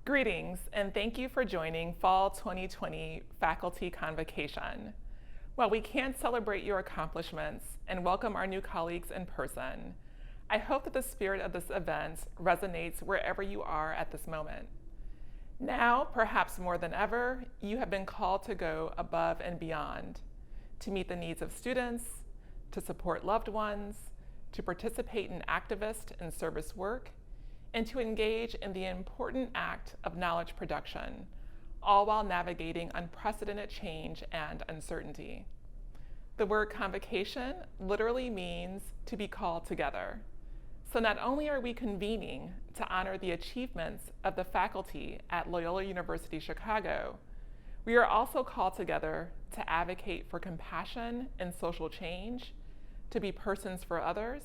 Greetings, and thank you for joining Fall 2020 Faculty Convocation. While we can't celebrate your accomplishments and welcome our new colleagues in person, I hope that the spirit of this event resonates wherever you are at this moment. Now, perhaps more than ever, you have been called to go above and beyond, to meet the needs of students, to support loved ones, to participate in activist and service work, and to engage in the important act of knowledge production, all while navigating unprecedented change and uncertainty. The word convocation literally means to be called together. So not only are we convening to honor the achievements of the faculty at Loyola University Chicago, we are also called together to advocate for compassion and social change, to be persons for others,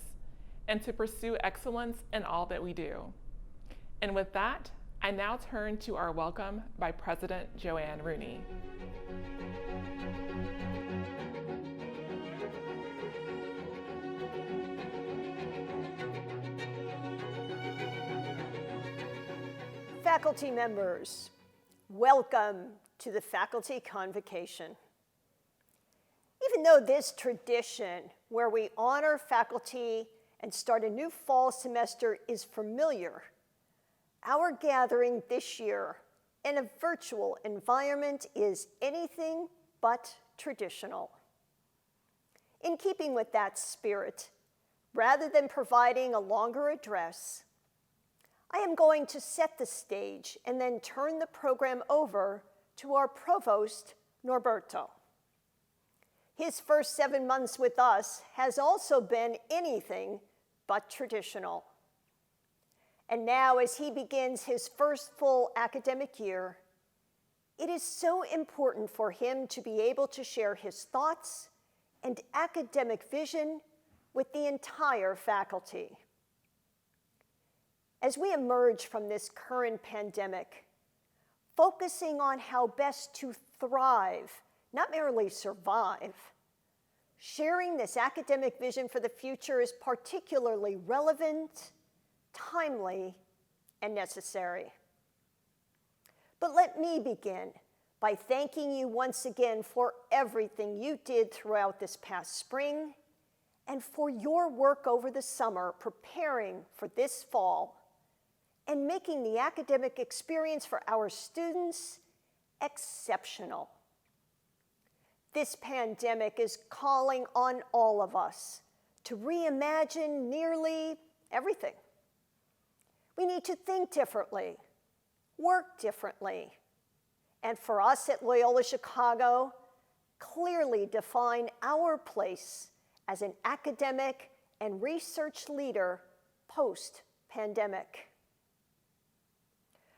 and to pursue excellence in all that we do. And with that, I now turn to our welcome by President Joanne Rooney. Faculty members, welcome to the Faculty Convocation. Even though this tradition where we honor faculty and start a new fall semester is familiar, our gathering this year in a virtual environment is anything but traditional. In keeping with that spirit, rather than providing a longer address, I am going to set the stage and then turn the program over to our provost, Norberto. His first 7 months with us has also been anything but traditional. And now, as he begins his first full academic year, it is so important for him to be able to share his thoughts and academic vision with the entire faculty. As we emerge from this current pandemic, focusing on how best to thrive, not merely survive, sharing this academic vision for the future is particularly relevant, timely, and necessary. But let me begin by thanking you once again for everything you did throughout this past spring and for your work over the summer preparing for this fall and making the academic experience for our students exceptional. This pandemic is calling on all of us to reimagine nearly everything. We need to think differently, work differently, and for us at Loyola Chicago, clearly define our place as an academic and research leader post-pandemic.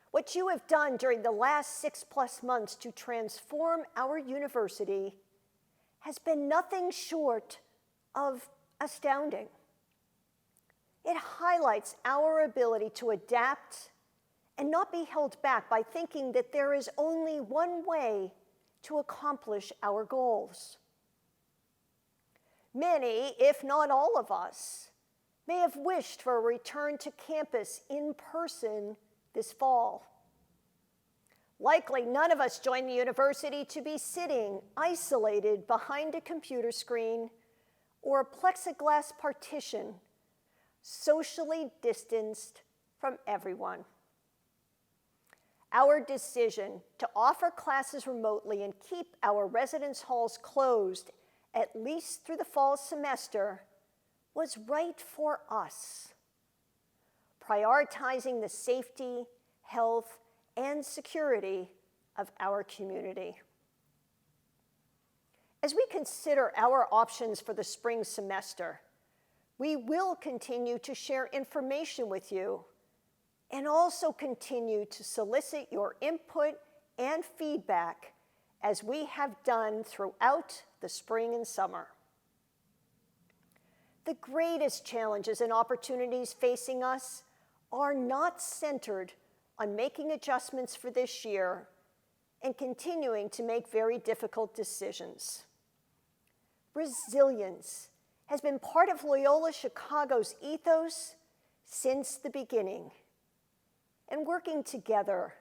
What you have done during the last 6+ months to transform our university has been nothing short of astounding. It highlights our ability to adapt and not be held back by thinking that there is only one way to accomplish our goals. Many, if not all of us, may have wished for a return to campus in person this fall. Likely, none of us joined the university to be sitting isolated behind a computer screen or a plexiglass partition, socially distanced from everyone. Our decision to offer classes remotely and keep our residence halls closed at least through the fall semester was right for us, prioritizing the safety, health, and security of our community. As we consider our options for the spring semester, we will continue to share information with you and also continue to solicit your input and feedback as we have done throughout the spring and summer. The greatest challenges and opportunities facing us are not centered on making adjustments for this year and continuing to make very difficult decisions. Resilience has been part of Loyola Chicago's ethos since the beginning. And working together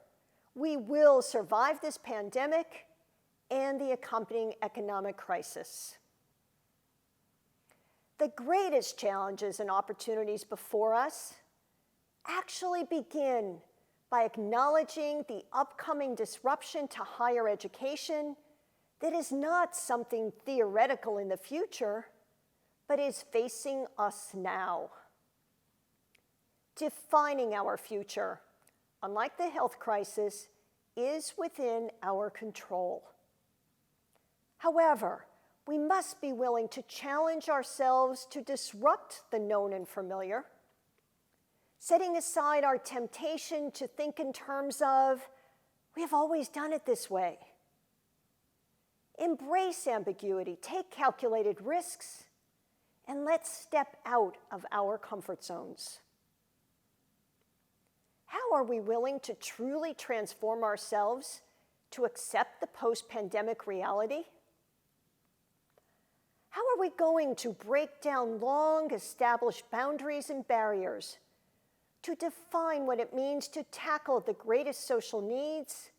We will survive this pandemic and the accompanying economic crisis. The greatest challenges and opportunities before us actually begin by acknowledging the upcoming disruption to higher education that is not something theoretical in the future, but is facing us now. Defining our future, unlike the health crisis, is within our control. However, we must be willing to challenge ourselves to disrupt the known and familiar, setting aside our temptation to think in terms of, we have always done it this way. Embrace ambiguity, take calculated risks, and let's step out of our comfort zones. How are we willing to truly transform ourselves to accept the post-pandemic reality? How are we going to break down long-established boundaries and barriers to define what it means to tackle the greatest social needs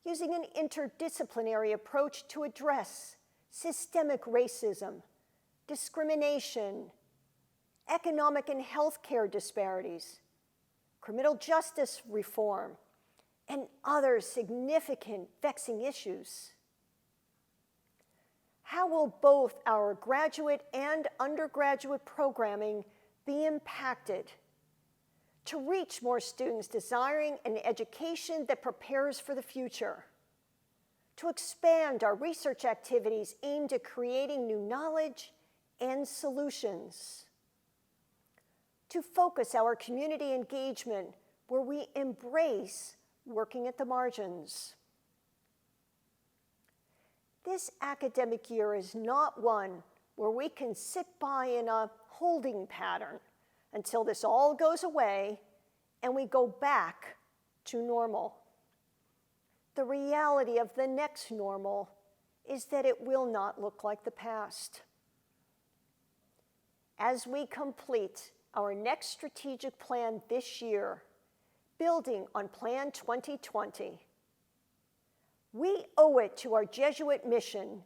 using an interdisciplinary approach to address systemic racism, discrimination, economic and healthcare disparities, criminal justice reform, and other significant vexing issues? How will both our graduate and undergraduate programming be impacted to reach more students desiring an education that prepares for the future, to expand our research activities aimed at creating new knowledge and solutions, to focus our community engagement where we embrace working at the margins? This academic year is not one where we can sit by in a holding pattern until this all goes away and we go back to normal. The reality of the next normal is that it will not look like the past. As we complete our next strategic plan this year, building on Plan 2020, we owe it to our Jesuit mission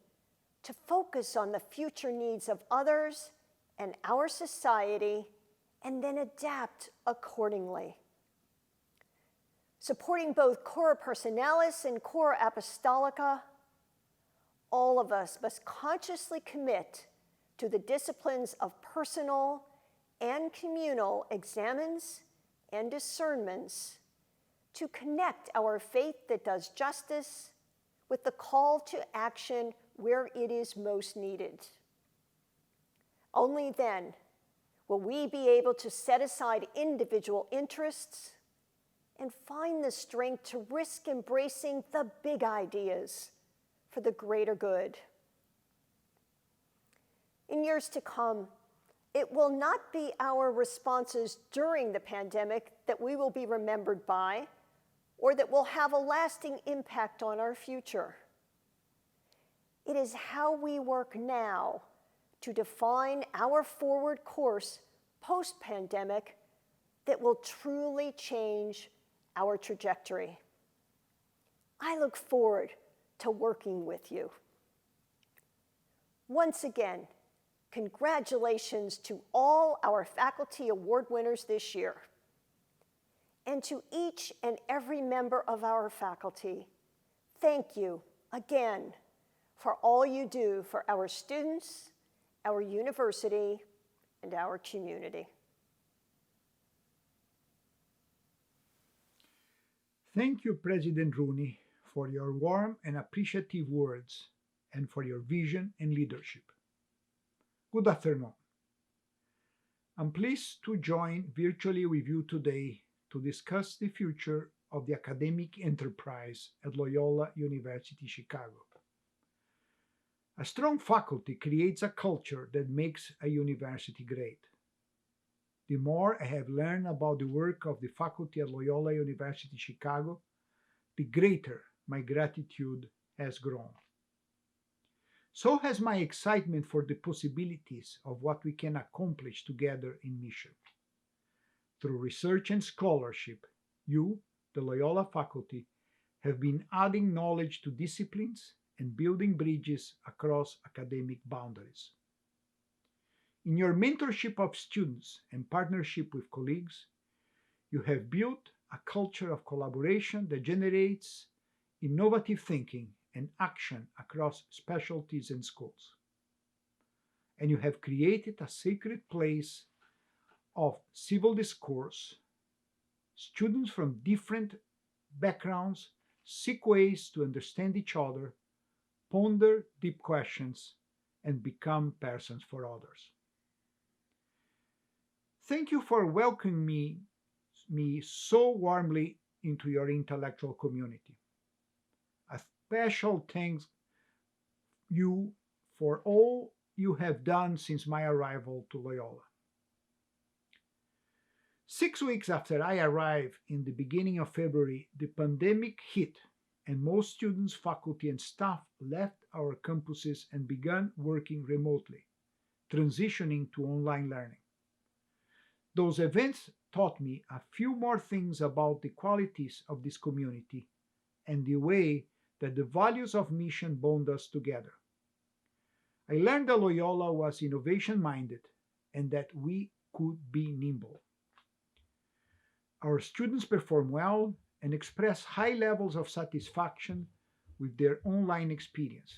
to focus on the future needs of others and our society, and then adapt accordingly. Supporting both Cora Personalis and Cora Apostolica, all of us must consciously commit to the disciplines of personal and communal examines and discernments to connect our faith that does justice with the call to action where it is most needed. Only then will we be able to set aside individual interests and find the strength to risk embracing the big ideas for the greater good. In years to come, it will not be our responses during the pandemic that we will be remembered by, or that will have a lasting impact on our future. It is how we work now to define our forward course post-pandemic that will truly change our trajectory. I look forward to working with you. Once again, congratulations to all our faculty award winners this year. And to each and every member of our faculty, thank you again for all you do for our students, our university, and our community. Thank you, President Rooney, for your warm and appreciative words and for your vision and leadership. Good afternoon. I'm pleased to join virtually with you today to discuss the future of the academic enterprise at Loyola University Chicago. A strong faculty creates a culture that makes a university great. The more I have learned about the work of the faculty at Loyola University Chicago, the greater my gratitude has grown. So has my excitement for the possibilities of what we can accomplish together in mission. Through research and scholarship, you, the Loyola faculty, have been adding knowledge to disciplines and building bridges across academic boundaries. In your mentorship of students and partnership with colleagues, you have built a culture of collaboration that generates innovative thinking and action across specialties and schools. And you have created a sacred place of civil discourse. Students from different backgrounds seek ways to understand each other, ponder deep questions, and become persons for others. Thank you for welcoming me so warmly into your intellectual community. A special thanks you for all you have done since my arrival to Loyola. 6 weeks after I arrived in the beginning of February, the pandemic hit, and most students, faculty, and staff left our campuses and began working remotely, transitioning to online learning. Those events taught me a few more things about the qualities of this community and the way that the values of mission bond us together. I learned that Loyola was innovation-minded and that we could be nimble. Our students perform well and express high levels of satisfaction with their online experience.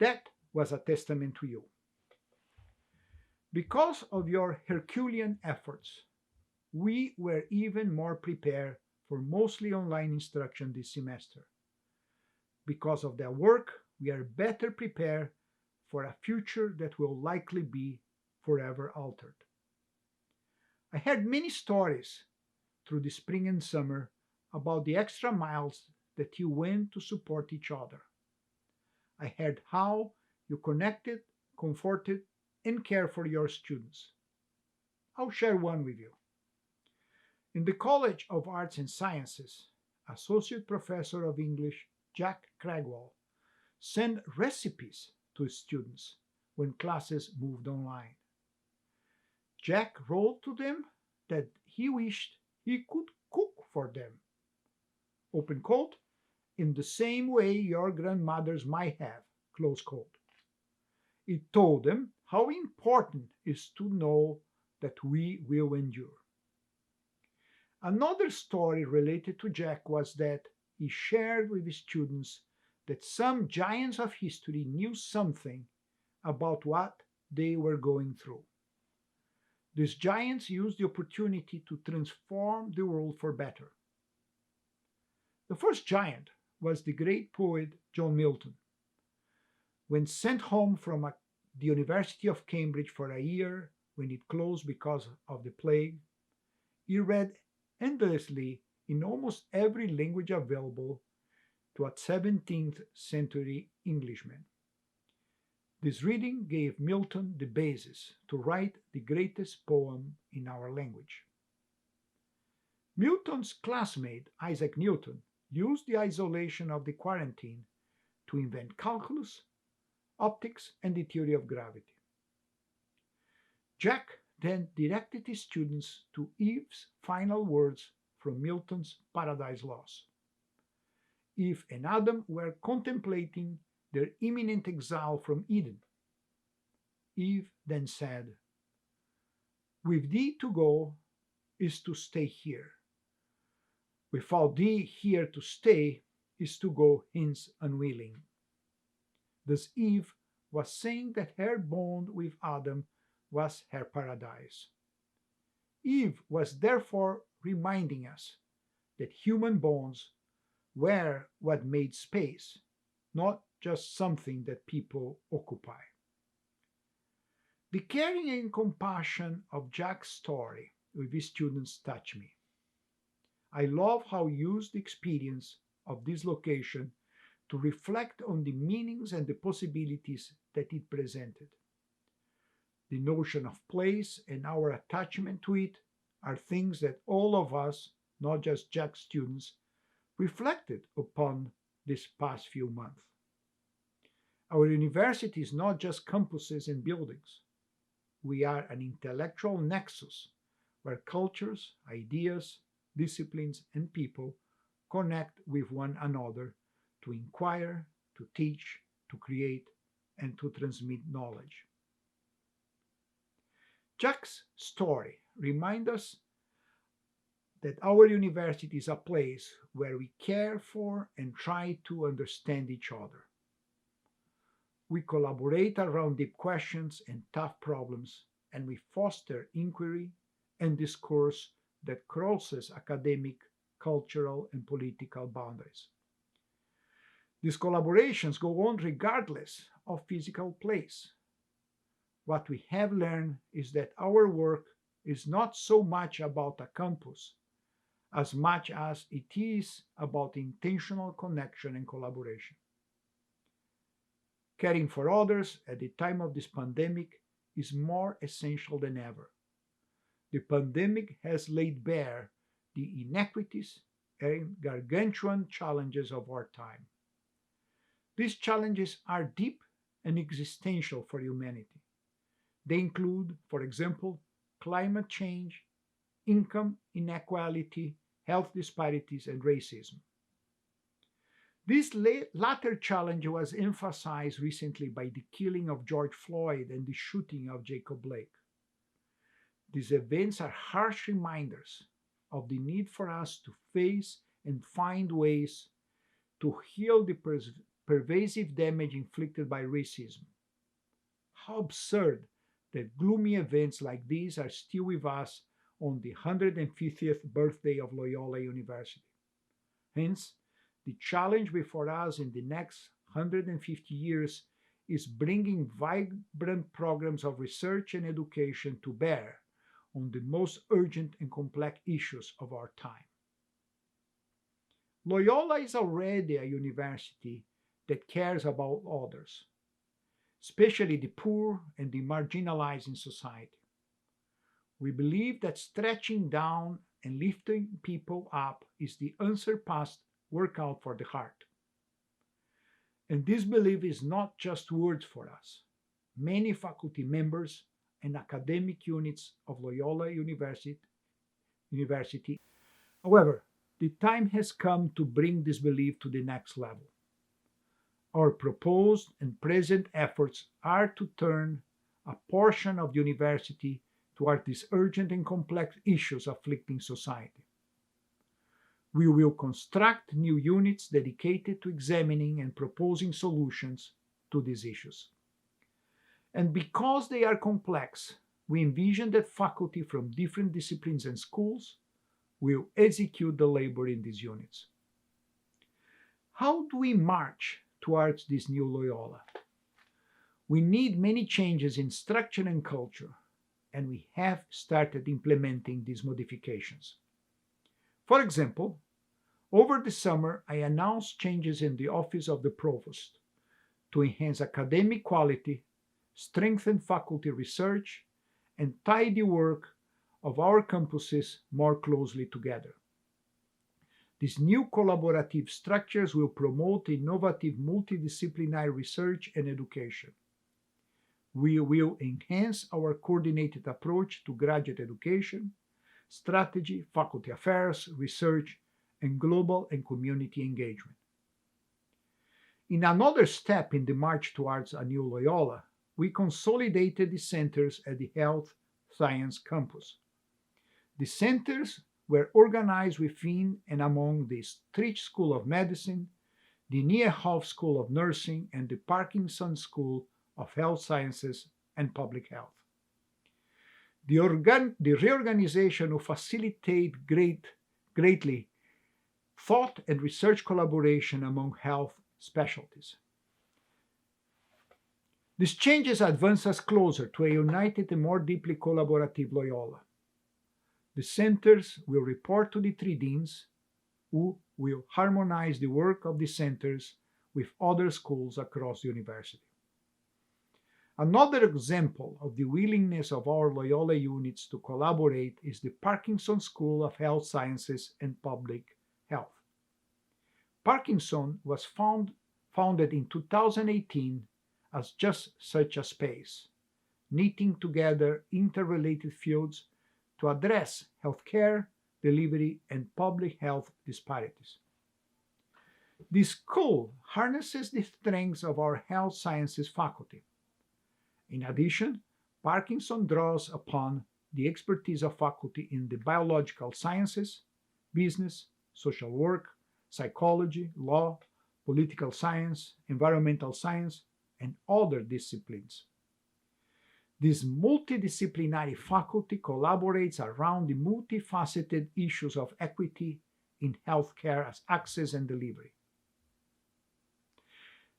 That was a testament to you. Because of your Herculean efforts, we were even more prepared for mostly online instruction this semester. Because of their work, we are better prepared for a future that will likely be forever altered. I heard many stories through the spring and summer about the extra miles that you went to support each other. I heard how you connected, comforted, and cared for your students. I'll share one with you. In the College of Arts and Sciences, Associate Professor of English Jack Cragwell sent recipes to students when classes moved online. Jack wrote to them that he wished he could cook for them. Open quote, in the same way your grandmothers might have, close quote. It told them how important it is to know that we will endure. Another story related to Jack was that he shared with his students that some giants of history knew something about what they were going through. These giants used the opportunity to transform the world for better. The first giant was the great poet John Milton. When sent home from the University of Cambridge for a year when it closed because of the plague, he read endlessly in almost every language available to a 17th century Englishman. This reading gave Milton the basis to write the greatest poem in our language. Milton's classmate, Isaac Newton, used the isolation of the quarantine to invent calculus, optics, and the theory of gravity. Jack then directed his students to Eve's final words from Milton's Paradise Lost. Eve and Adam were contemplating their imminent exile from Eden. Eve then said, "With thee to go is to stay here. Without thee here to stay is to go hence unwilling." Thus Eve was saying that her bond with Adam was her paradise. Eve was therefore reminding us that human bonds were what made space, not just something that people occupy. The caring and compassion of Jack's story with his students touched me. I love how he used the experience of this location to reflect on the meanings and the possibilities that it presented. The notion of place and our attachment to it are things that all of us, not just Jack's students, reflected upon this past few months. Our university is not just campuses and buildings. We are an intellectual nexus where cultures, ideas, disciplines, and people connect with one another, to inquire, to teach, to create, and to transmit knowledge. Jack's story reminds us that our university is a place where we care for and try to understand each other. We collaborate around deep questions and tough problems, and we foster inquiry and discourse that crosses academic, cultural, and political boundaries. These collaborations go on regardless of physical place. What we have learned is that our work is not so much about a campus as much as it is about intentional connection and collaboration. Caring for others at the time of this pandemic is more essential than ever. The pandemic has laid bare the inequities and gargantuan challenges of our time. These challenges are deep and existential for humanity. They include, for example, climate change, income inequality, health disparities, and racism. This latter challenge was emphasized recently by the killing of George Floyd and the shooting of Jacob Blake. These events are harsh reminders of the need for us to face and find ways to heal the pervasive damage inflicted by racism. How absurd that gloomy events like these are still with us on the 150th birthday of Loyola University. Hence, the challenge before us in the next 150 years is bringing vibrant programs of research and education to bear on the most urgent and complex issues of our time. Loyola is already a university that cares about others, especially the poor and the marginalized in society. We believe that stretching down and lifting people up is the unsurpassed workout for the heart. And this belief is not just words for us. Many faculty members and academic units of Loyola University. However, the time has come to bring this belief to the next level. Our proposed and present efforts are to turn a portion of the university toward these urgent and complex issues afflicting society. We will construct new units dedicated to examining and proposing solutions to these issues. And because they are complex, we envision that faculty from different disciplines and schools will execute the labor in these units. How do we march towards this new Loyola? We need many changes in structure and culture, and we have started implementing these modifications. For example, over the summer, I announced changes in the office of the provost to enhance academic quality, strengthen faculty research, and tie the work of our campuses more closely together. These new collaborative structures will promote innovative multidisciplinary research and education. We will enhance our coordinated approach to graduate education, strategy, faculty affairs, research, and global and community engagement. In another step in the march towards a new Loyola, we consolidated the centers at the Health Science Campus. The centers were organized within and among the Stritch School of Medicine, the Niehoff School of Nursing, and the Parkinson School of Health Sciences and Public Health. The reorganization will facilitate greatly thought and research collaboration among health specialties. These changes advance us closer to a united and more deeply collaborative Loyola. The centers will report to the three deans, who will harmonize the work of the centers with other schools across the university. Another example of the willingness of our Loyola units to collaborate is the Parkinson School of Health Sciences and Public Health. Parkinson was founded in 2018 as just such a space, knitting together interrelated fields to address healthcare, delivery, and public health disparities. This school harnesses the strengths of our health sciences faculty. In addition, Parkinson draws upon the expertise of faculty in the biological sciences, business, social work, psychology, law, political science, environmental science, and other disciplines. This multidisciplinary faculty collaborates around the multifaceted issues of equity in healthcare as access and delivery.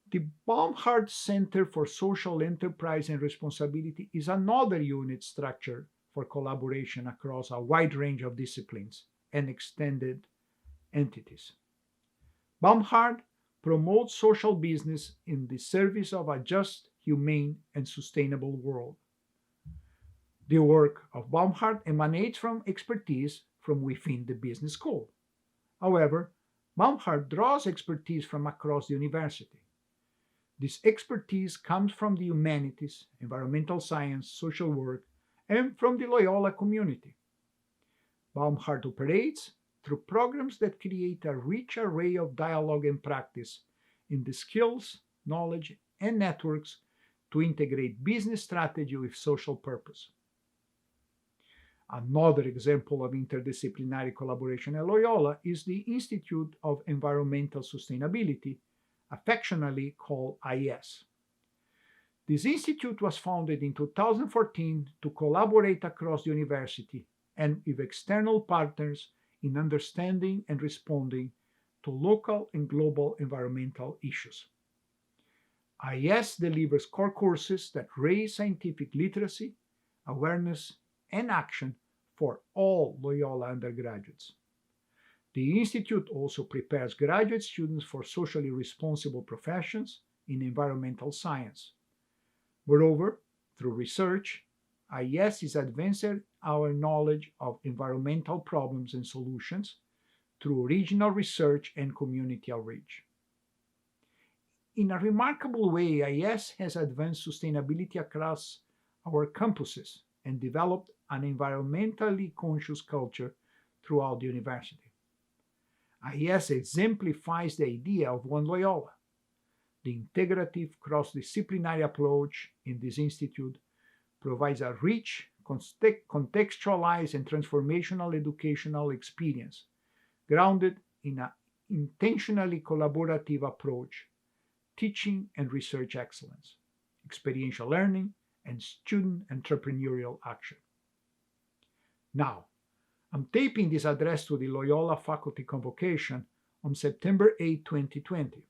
The Baumhart Center for Social Enterprise and Responsibility is another unit structure for collaboration across a wide range of disciplines and extended entities. Baumhart promotes social business in the service of a just, humane, and sustainable world. The work of Baumhart emanates from expertise from within the business school. However, Baumhart draws expertise from across the university. This expertise comes from the humanities, environmental science, social work, and from the Loyola community. Baumhart operates through programs that create a rich array of dialogue and practice in the skills, knowledge, and networks to integrate business strategy with social purpose. Another example of interdisciplinary collaboration at Loyola is the Institute of Environmental Sustainability, affectionately called IES. This institute was founded in 2014 to collaborate across the university and with external partners in understanding and responding to local and global environmental issues. IES delivers core courses that raise scientific literacy, awareness, and action for all Loyola undergraduates. The Institute also prepares graduate students for socially responsible professions in environmental science. Moreover, through research, IES is advancing our knowledge of environmental problems and solutions through original research and community outreach. In a remarkable way, IES has advanced sustainability across our campuses and developed an environmentally conscious culture throughout the university. IES exemplifies the idea of One Loyola. The integrative cross-disciplinary approach in this institute provides a rich, contextualized, and transformational educational experience grounded in an intentionally collaborative approach, teaching and research excellence, experiential learning, and student entrepreneurial action. Now, I'm taping this address to the Loyola Faculty Convocation on September 8, 2020.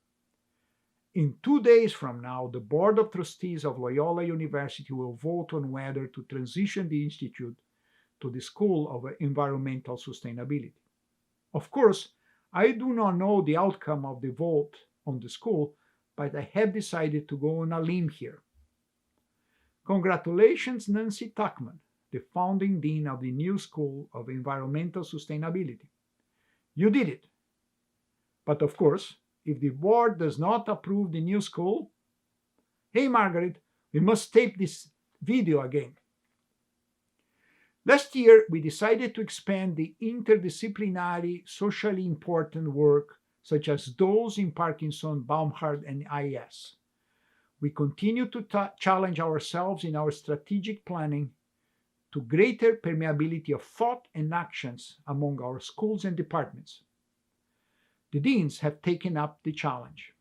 In 2 days from now, the Board of Trustees of Loyola University will vote on whether to transition the Institute to the School of Environmental Sustainability. Of course, I do not know the outcome of the vote on the school, but I have decided to go on a limb here. Congratulations, Nancy Tuckman, the founding dean of the new School of Environmental Sustainability. You did it. But of course, if the board does not approve the new school, hey Margaret, we must tape this video again. Last year, we decided to expand the interdisciplinary, socially important work, such as those in Parkinson, Baumhart, and IES. We continue to challenge ourselves in our strategic planning to greater permeability of thought and actions among our schools and departments. The deans have taken up the challenge.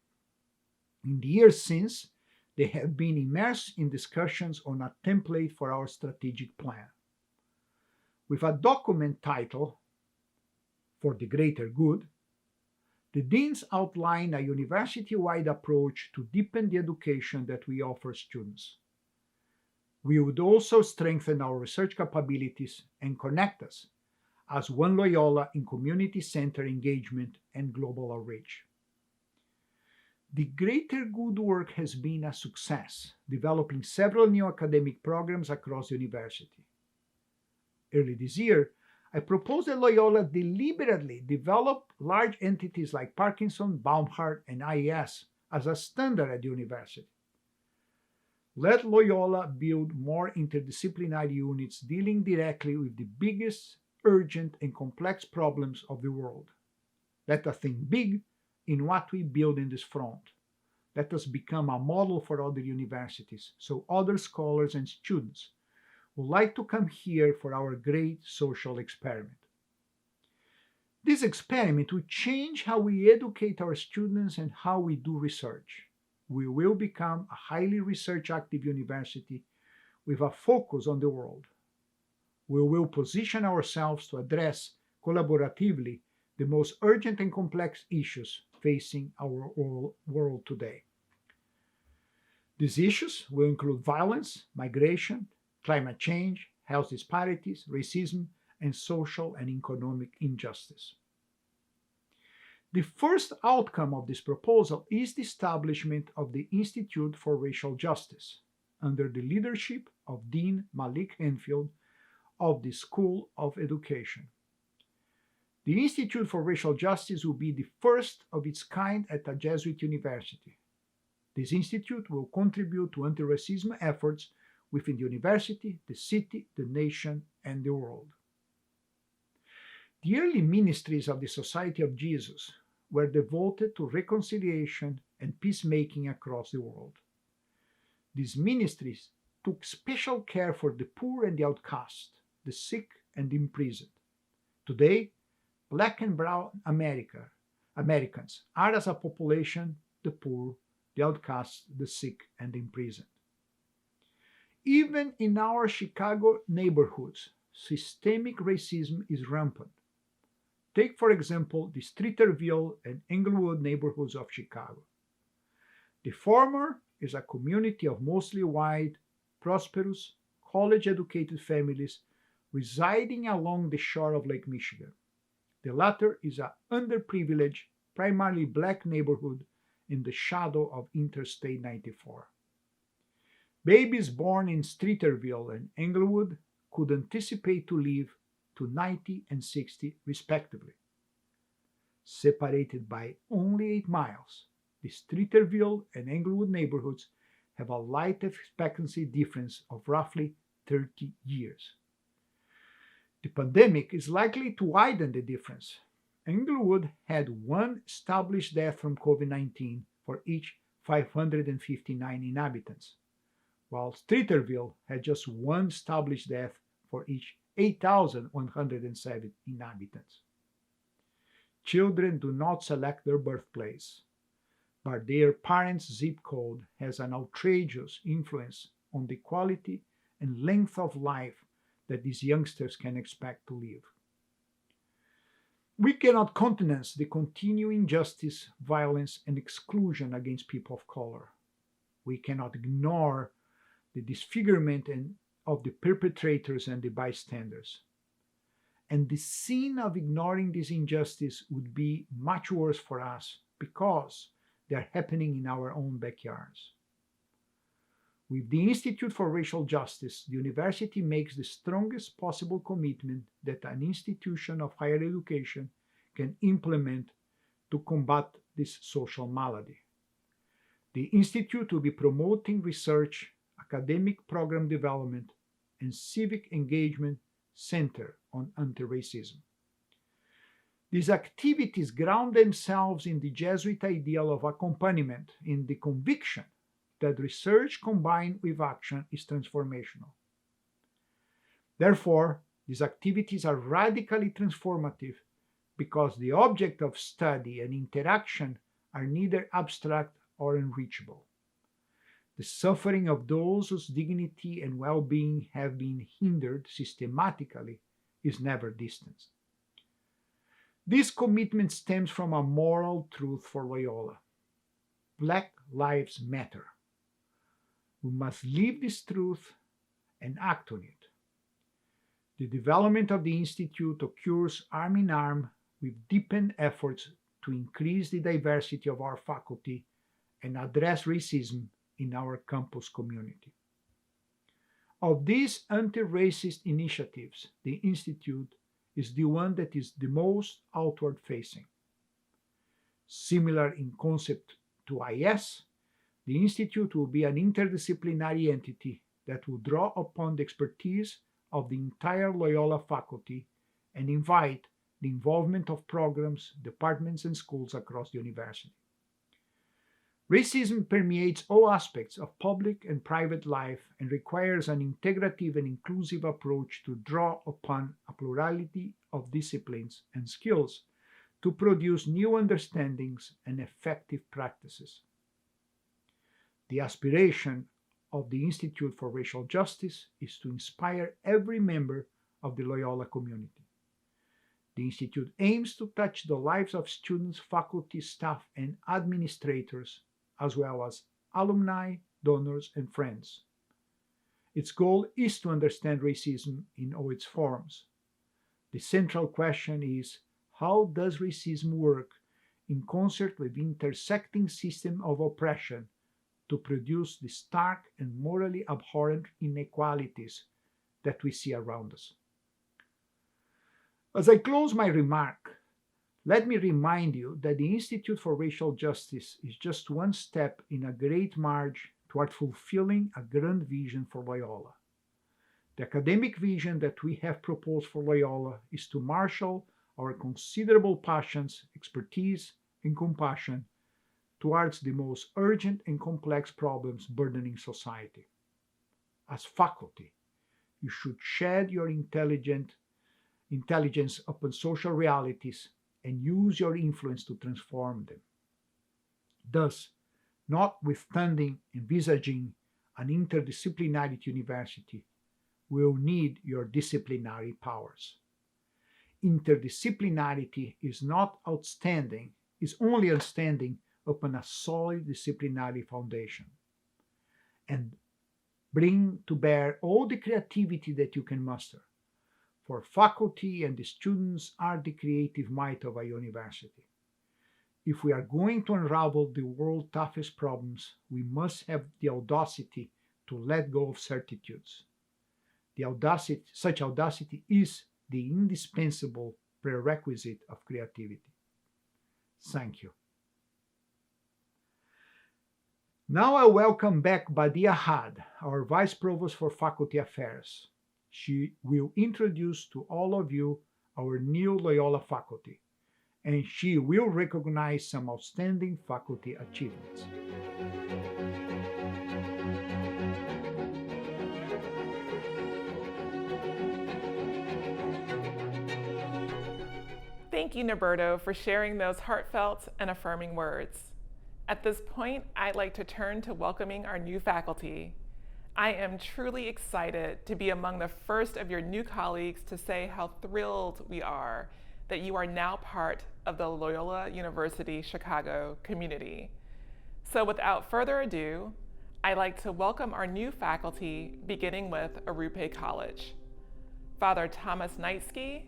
In the years since, they have been immersed in discussions on a template for our strategic plan. With a document titled, For the Greater Good, the deans outline a university-wide approach to deepen the education that we offer students. We would also strengthen our research capabilities and connect us as One Loyola in community center engagement and global outreach. The Greater Good work has been a success, developing several new academic programs across the university. Early this year, I proposed that Loyola deliberately develop large entities like Parkinson, Baumhart, and IES as a standard at the university. Let Loyola build more interdisciplinary units dealing directly with the biggest, urgent, and complex problems of the world. Let us think big in what we build in this front. Let us become a model for other universities, so other scholars and students would like to come here for our great social experiment. This experiment will change how we educate our students and how we do research. We will become a highly research-active university with a focus on the world. We will position ourselves to address collaboratively the most urgent and complex issues facing our world today. These issues will include violence, migration, climate change, health disparities, racism, and social and economic injustice. The first outcome of this proposal is the establishment of the Institute for Racial Justice, under the leadership of Dean Malik Henfield of the School of Education. The Institute for Racial Justice will be the first of its kind at a Jesuit university. This institute will contribute to anti-racism efforts within the university, the city, the nation, and the world. The early ministries of the Society of Jesus were devoted to reconciliation and peacemaking across the world. These ministries took special care for the poor and the outcast, the sick and the imprisoned. Today, Black and brown Americans are as a population the poor, the outcast, the sick, and the imprisoned. Even in our Chicago neighborhoods, systemic racism is rampant. Take, for example, the Streeterville and Englewood neighborhoods of Chicago. The former is a community of mostly white, prosperous, college-educated families residing along the shore of Lake Michigan. The latter is an underprivileged, primarily black neighborhood in the shadow of Interstate 94. Babies born in Streeterville and Englewood could anticipate to live to 90 and 60 respectively. Separated by only 8 miles, the Streeterville and Englewood neighborhoods have a life expectancy difference of roughly 30 years. The pandemic is likely to widen the difference. Englewood had 1 established death from COVID-19 for each 559 inhabitants, while Streeterville had just 1 established death for each 8,107 inhabitants. Children do not select their birthplace, but their parents' zip code has an outrageous influence on the quality and length of life that these youngsters can expect to live. We cannot countenance the continuing injustice, violence, and exclusion against people of color. We cannot ignore the disfigurement of the perpetrators and the bystanders. And the sin of ignoring this injustice would be much worse for us because they are happening in our own backyards. With the Institute for Racial Justice, the university makes the strongest possible commitment that an institution of higher education can implement to combat this social malady. The Institute will be promoting research, academic program development, and civic engagement centered on anti-racism. These activities ground themselves in the Jesuit ideal of accompaniment, in the conviction that research combined with action is transformational. Therefore, these activities are radically transformative because the object of study and interaction are neither abstract or unreachable. The suffering of those whose dignity and well-being have been hindered systematically is never distant. This commitment stems from a moral truth for Loyola. Black lives matter. We must live this truth and act on it. The development of the Institute occurs arm in arm with deepened efforts to increase the diversity of our faculty and address racism in our campus community. Of these anti-racist initiatives, the Institute is the one that is the most outward-facing. Similar in concept to IS, the Institute will be an interdisciplinary entity that will draw upon the expertise of the entire Loyola faculty and invite the involvement of programs, departments, and schools across the university. Racism permeates all aspects of public and private life and requires an integrative and inclusive approach to draw upon a plurality of disciplines and skills to produce new understandings and effective practices. The aspiration of the Institute for Racial Justice is to inspire every member of the Loyola community. The Institute aims to touch the lives of students, faculty, staff, and administrators, as well as alumni, donors, and friends. Its goal is to understand racism in all its forms. The central question is, how does racism work in concert with the intersecting system of oppression to produce the stark and morally abhorrent inequalities that we see around us? As I close my remark, let me remind you that the Institute for Racial Justice is just one step in a great march toward fulfilling a grand vision for Loyola. The academic vision that we have proposed for Loyola is to marshal our considerable passions, expertise, and compassion towards the most urgent and complex problems burdening society. As faculty, you should shed your intelligence upon social realities and use your influence to transform them. Thus, notwithstanding envisaging an interdisciplinary university, we will need your disciplinary powers. Interdisciplinarity is only outstanding upon a solid disciplinary foundation, and bring to bear all the creativity that you can muster. For faculty and the students are the creative might of a university. If we are going to unravel the world's toughest problems, we must have the audacity to let go of certitudes. Such audacity is the indispensable prerequisite of creativity. Thank you. Now I welcome back Badia Had, our Vice Provost for Faculty Affairs. She will introduce to all of you our new Loyola faculty, and she will recognize some outstanding faculty achievements. Thank you, Norberto, for sharing those heartfelt and affirming words. At this point, I'd like to turn to welcoming our new faculty. I am truly excited to be among the first of your new colleagues to say how thrilled we are that you are now part of the Loyola University Chicago community. So without further ado, I'd like to welcome our new faculty, beginning with Arrupe College. Father Thomas Knightsky,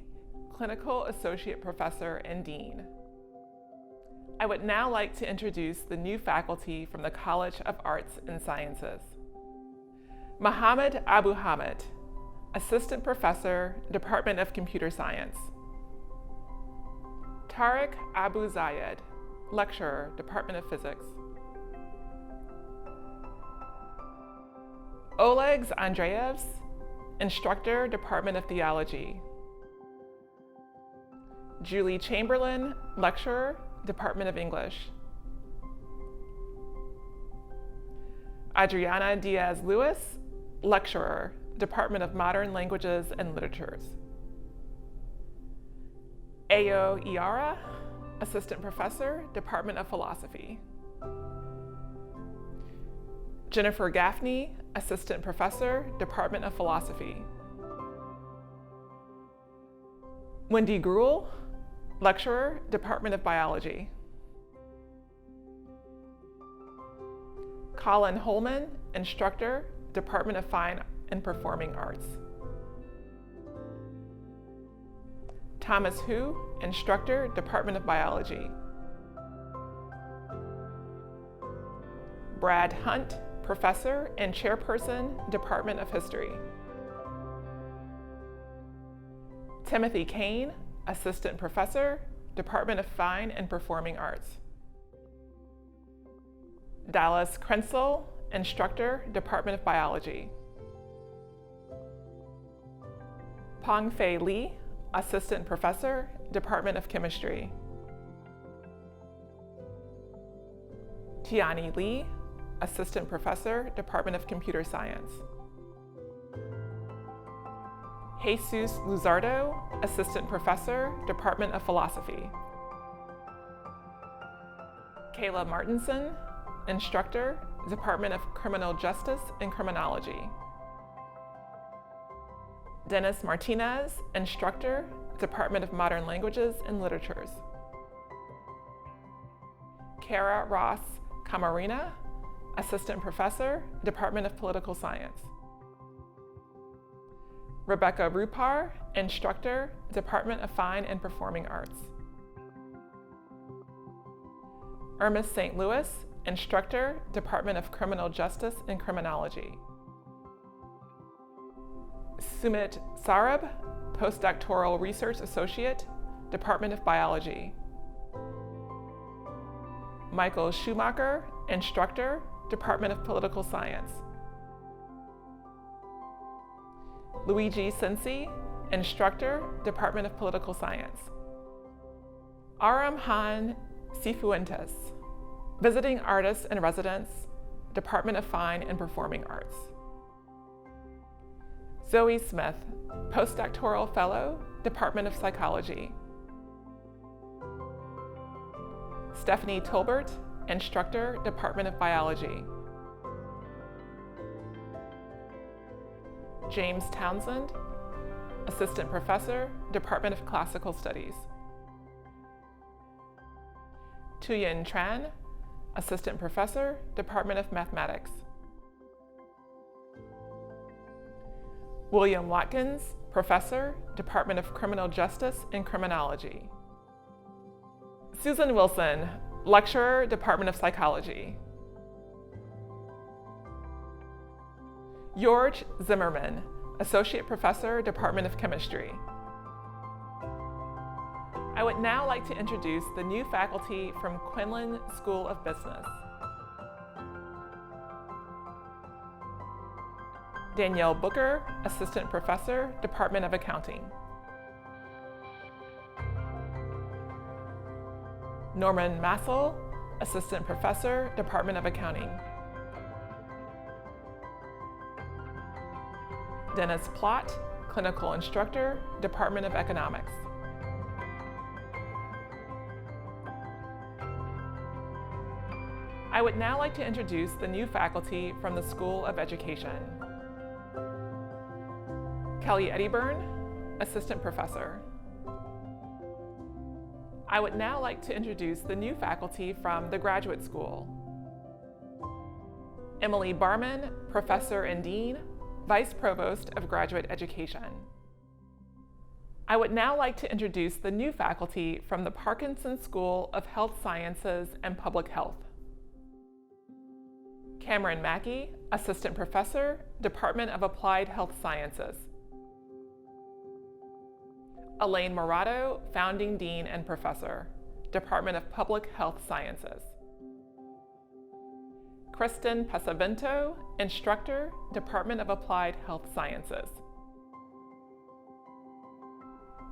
Clinical Associate Professor and Dean. I would now like to introduce the new faculty from the College of Arts and Sciences. Mohammed Abu Hamid, Assistant Professor, Department of Computer Science. Tariq Abu Zayed, Lecturer, Department of Physics. Oleg Andreevs, Instructor, Department of Theology. Julie Chamberlain, Lecturer, Department of English. Adriana Diaz-Lewis, Lecturer, Department of Modern Languages and Literatures. Ayo Iara, Assistant Professor, Department of Philosophy. Jennifer Gaffney, Assistant Professor, Department of Philosophy. Wendy Gruhl, Lecturer, Department of Biology. Colin Holman, Instructor, Department of Fine and Performing Arts. Thomas Hu, Instructor, Department of Biology. Brad Hunt, Professor and Chairperson, Department of History. Timothy Kane, Assistant Professor, Department of Fine and Performing Arts. Dallas Krenzel, Instructor, Department of Biology. Peng Fei Li, Assistant Professor, Department of Chemistry. Tiani Lee, Assistant Professor, Department of Computer Science. Jesus Luzardo, Assistant Professor, Department of Philosophy. Kayla Martinson, Instructor, Department of Criminal Justice and Criminology. Dennis Martinez, Instructor, Department of Modern Languages and Literatures. Kara Ross Camarina, Assistant Professor, Department of Political Science. Rebecca Rupar, Instructor, Department of Fine and Performing Arts. Irma St. Louis, Instructor, Department of Criminal Justice and Criminology. Sumit Sarab, Postdoctoral Research Associate, Department of Biology. Michael Schumacher, Instructor, Department of Political Science. Luigi Sensi, Instructor, Department of Political Science. Aramhan Cifuentes, Visiting Artist in Residence, Department of Fine and Performing Arts. Zoe Smith, Postdoctoral Fellow, Department of Psychology. Stephanie Tolbert, Instructor, Department of Biology. James Townsend, Assistant Professor, Department of Classical Studies. Tuyen Tran, Assistant Professor, Department of Mathematics. William Watkins, Professor, Department of Criminal Justice and Criminology. Susan Wilson, Lecturer, Department of Psychology. George Zimmerman, Associate Professor, Department of Chemistry. I would now like to introduce the new faculty from Quinlan School of Business. Danielle Booker, Assistant Professor, Department of Accounting. Norman Massel, Assistant Professor, Department of Accounting. Dennis Plott, Clinical Instructor, Department of Economics. I would now like to introduce the new faculty from the School of Education. Kelly Eddyburn, Assistant Professor. I would now like to introduce the new faculty from the Graduate School. Emily Barman, Professor and Dean, Vice Provost of Graduate Education. I would now like to introduce the new faculty from the Parkinson School of Health Sciences and Public Health. Cameron Mackey, Assistant Professor, Department of Applied Health Sciences. Elaine Morato, Founding Dean and Professor, Department of Public Health Sciences. Kristen Pasavento, Instructor, Department of Applied Health Sciences.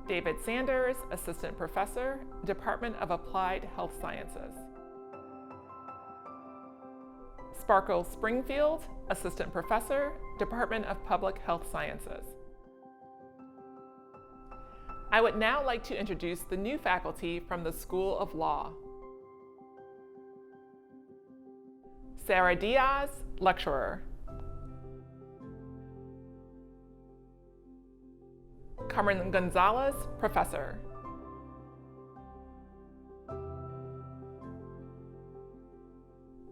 David Sanders, Assistant Professor, Department of Applied Health Sciences. Sparkle Springfield, Assistant Professor, Department of Public Health Sciences. I would now like to introduce the new faculty from the School of Law. Sarah Diaz, Lecturer. Carmen Gonzalez, Professor.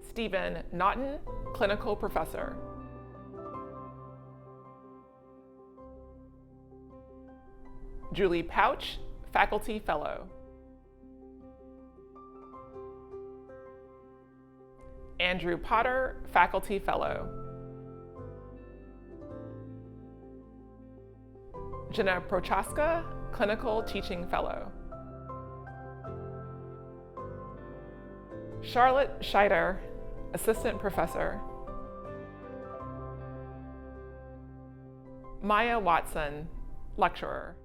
Stephen Naughton, Clinical Professor. Julie Pouch, Faculty Fellow. Andrew Potter, Faculty Fellow. Jenna Prochaska, Clinical Teaching Fellow. Charlotte Scheider, Assistant Professor. Maya Watson, Lecturer.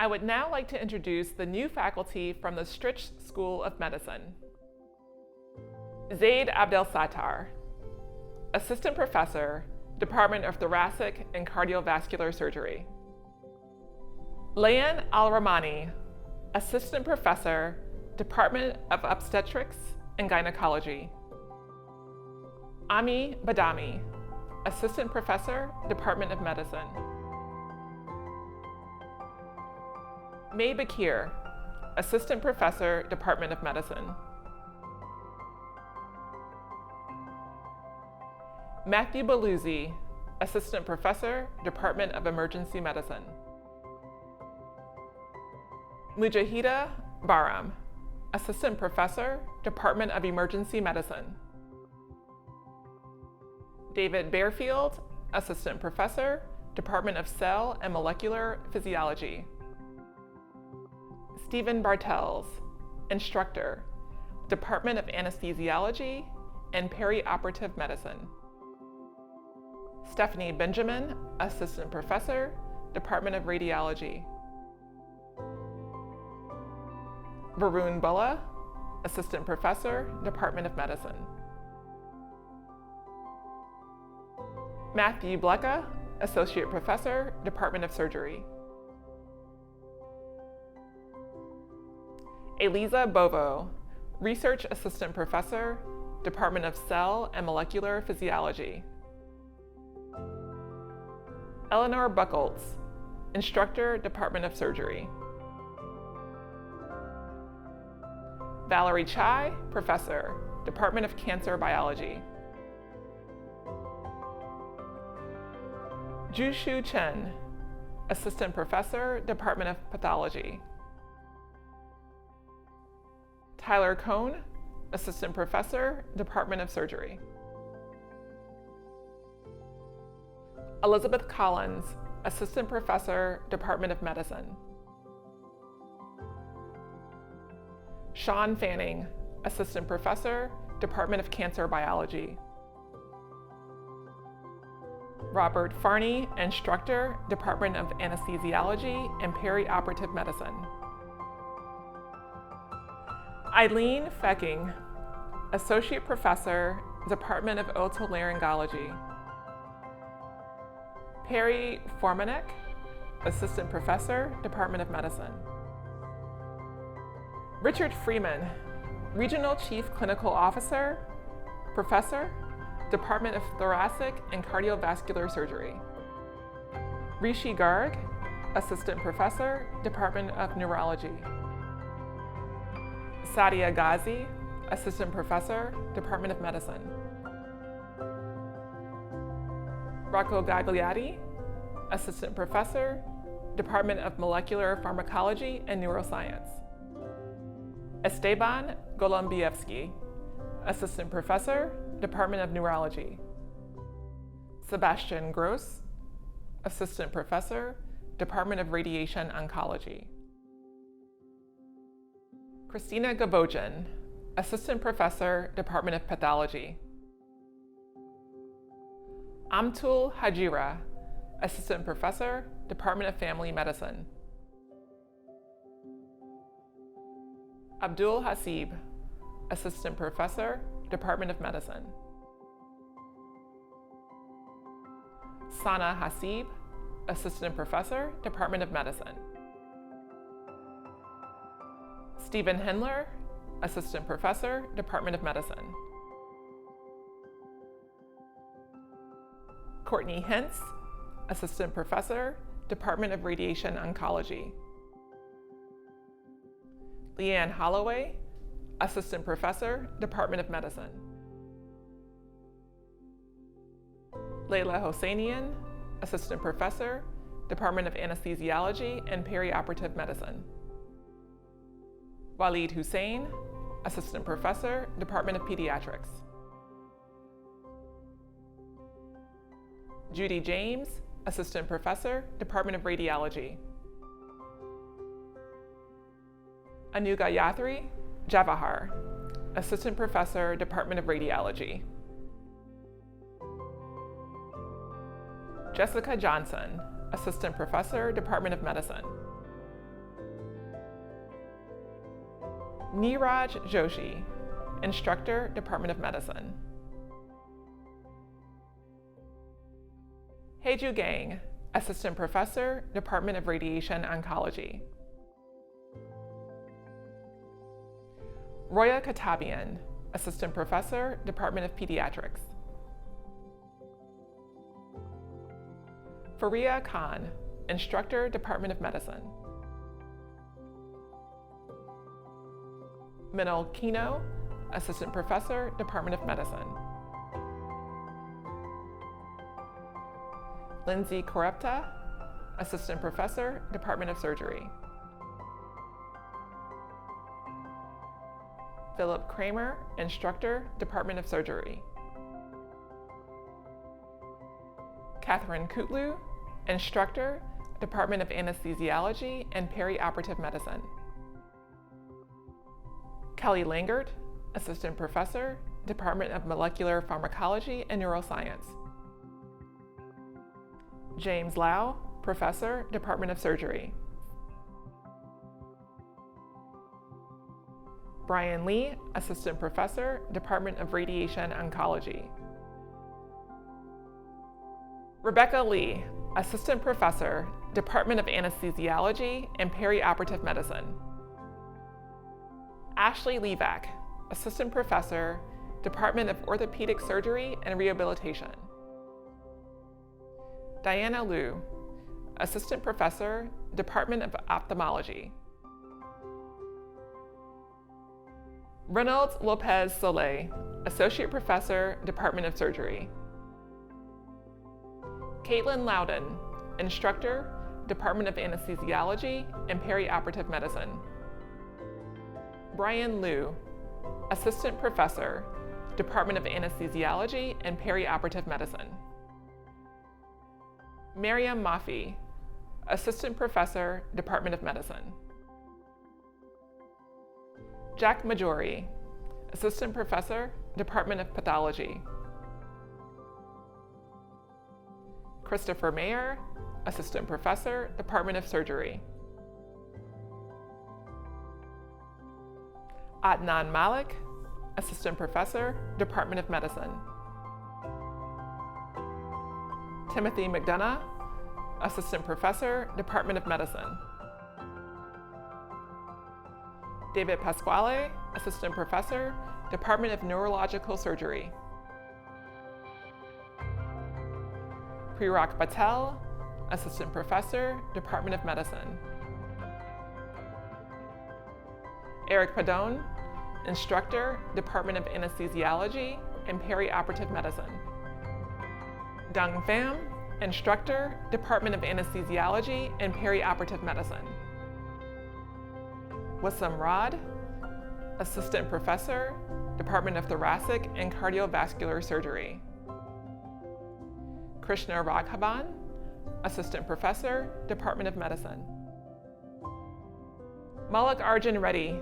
I would now like to introduce the new faculty from the Stritch School of Medicine. Zaid Abdel Sattar, Assistant Professor, Department of Thoracic and Cardiovascular Surgery. Layan Al-Rahmani, Assistant Professor, Department of Obstetrics and Gynecology. Ami Badami, Assistant Professor, Department of Medicine. May Bakir, Assistant Professor, Department of Medicine. Matthew Baluzzi, Assistant Professor, Department of Emergency Medicine. Mujahida Baram, Assistant Professor, Department of Emergency Medicine. David Bearfield, Assistant Professor, Department of Cell and Molecular Physiology. Stephen Bartels, Instructor, Department of Anesthesiology and Perioperative Medicine. Stephanie Benjamin, Assistant Professor, Department of Radiology. Varun Bulla, Assistant Professor, Department of Medicine. Matthew Blecka, Associate Professor, Department of Surgery. Eliza Bovo, Research Assistant Professor, Department of Cell and Molecular Physiology. Eleanor Buckholtz, Instructor, Department of Surgery. Valerie Chai, Professor, Department of Cancer Biology. Jushu Chen, Assistant Professor, Department of Pathology. Tyler Cohn, Assistant Professor, Department of Surgery. Elizabeth Collins, Assistant Professor, Department of Medicine. Sean Fanning, Assistant Professor, Department of Cancer Biology. Robert Farney, Instructor, Department of Anesthesiology and Perioperative Medicine. Eileen Fecking, Associate Professor, Department of Otolaryngology. Perry Formanek, Assistant Professor, Department of Medicine. Richard Freeman, Regional Chief Clinical Officer, Professor, Department of Thoracic and Cardiovascular Surgery. Rishi Garg, Assistant Professor, Department of Neurology. Sadia Ghazi, Assistant Professor, Department of Medicine. Rocco Gagliardi, Assistant Professor, Department of Molecular Pharmacology and Neuroscience. Esteban Golombievsky, Assistant Professor, Department of Neurology. Sebastian Gross, Assistant Professor, Department of Radiation Oncology. Christina Gabojin, Assistant Professor, Department of Pathology. Amtul Hajira, Assistant Professor, Department of Family Medicine. Abdul Hasib, Assistant Professor, Department of Medicine. Sana Hasib, Assistant Professor, Department of Medicine. Stephen Hindler, Assistant Professor, Department of Medicine. Courtney Hintz, Assistant Professor, Department of Radiation Oncology. Leanne Holloway, Assistant Professor, Department of Medicine. Leila Hosseinian, Assistant Professor, Department of Anesthesiology and Perioperative Medicine. Waleed Hussain, Assistant Professor, Department of Pediatrics. Judy James, Assistant Professor, Department of Radiology. Anu Gayatri Javahar, Assistant Professor, Department of Radiology. Jessica Johnson, Assistant Professor, Department of Medicine. Neeraj Joshi, Instructor, Department of Medicine. Haeju Gang, Assistant Professor, Department of Radiation Oncology. Roya Katabian, Assistant Professor, Department of Pediatrics. Faria Khan, Instructor, Department of Medicine. Minal Kino, Assistant Professor, Department of Medicine. Lindsay Korepta, Assistant Professor, Department of Surgery. Philip Kramer, Instructor, Department of Surgery. Catherine Kutlu, Instructor, Department of Anesthesiology and Perioperative Medicine. Kelly Langert, Assistant Professor, Department of Molecular Pharmacology and Neuroscience. James Lau, Professor, Department of Surgery. Brian Lee, Assistant Professor, Department of Radiation Oncology. Rebecca Lee, Assistant Professor, Department of Anesthesiology and Perioperative Medicine. Ashley Levac, Assistant Professor, Department of Orthopedic Surgery and Rehabilitation. Diana Liu, Assistant Professor, Department of Ophthalmology. Reynolds Lopez Soleil, Associate Professor, Department of Surgery. Caitlin Loudon, Instructor, Department of Anesthesiology and Perioperative Medicine. Brian Liu, Assistant Professor, Department of Anesthesiology and Perioperative Medicine. Mariam Mafi, Assistant Professor, Department of Medicine. Jack Majori, Assistant Professor, Department of Pathology. Christopher Mayer, Assistant Professor, Department of Surgery. Adnan Malik, Assistant Professor, Department of Medicine. Timothy McDonough, Assistant Professor, Department of Medicine. David Pasquale, Assistant Professor, Department of Neurological Surgery. Prerak Patel, Assistant Professor, Department of Medicine. Eric Padone, Instructor, Department of Anesthesiology and Perioperative Medicine. Dong Pham, Instructor, Department of Anesthesiology and Perioperative Medicine. Wassam Rod, Assistant Professor, Department of Thoracic and Cardiovascular Surgery. Krishna Raghavan, Assistant Professor, Department of Medicine. Malik Arjun Reddy,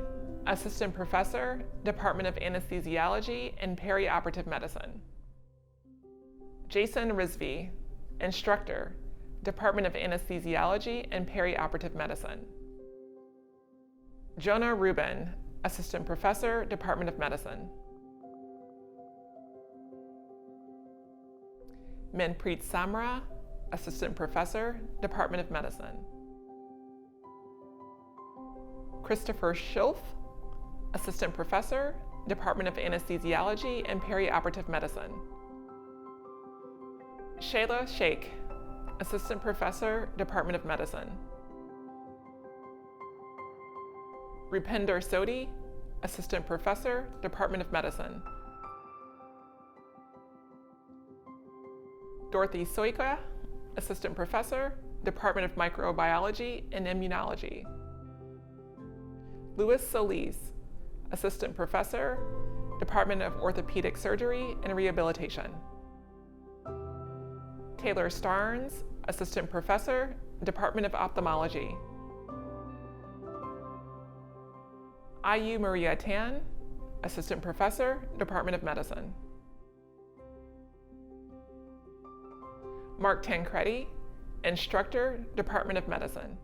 Assistant Professor, Department of Anesthesiology and Perioperative Medicine. Jason Rizvi, Instructor, Department of Anesthesiology and Perioperative Medicine. Jonah Rubin, Assistant Professor, Department of Medicine. Manpreet Samra, Assistant Professor, Department of Medicine. Christopher Schilf, Assistant Professor, Department of Anesthesiology and Perioperative Medicine. Shayla Sheikh, Assistant Professor, Department of Medicine. Rupinder Sodhi, Assistant Professor, Department of Medicine. Dorothy Soika, Assistant Professor, Department of Microbiology and Immunology. Louis Solis, Assistant Professor, Department of Orthopedic Surgery and Rehabilitation. Taylor Starnes, Assistant Professor, Department of Ophthalmology. Ayu Maria Tan, Assistant Professor, Department of Medicine. Mark Tancredi, Instructor, Department of Medicine.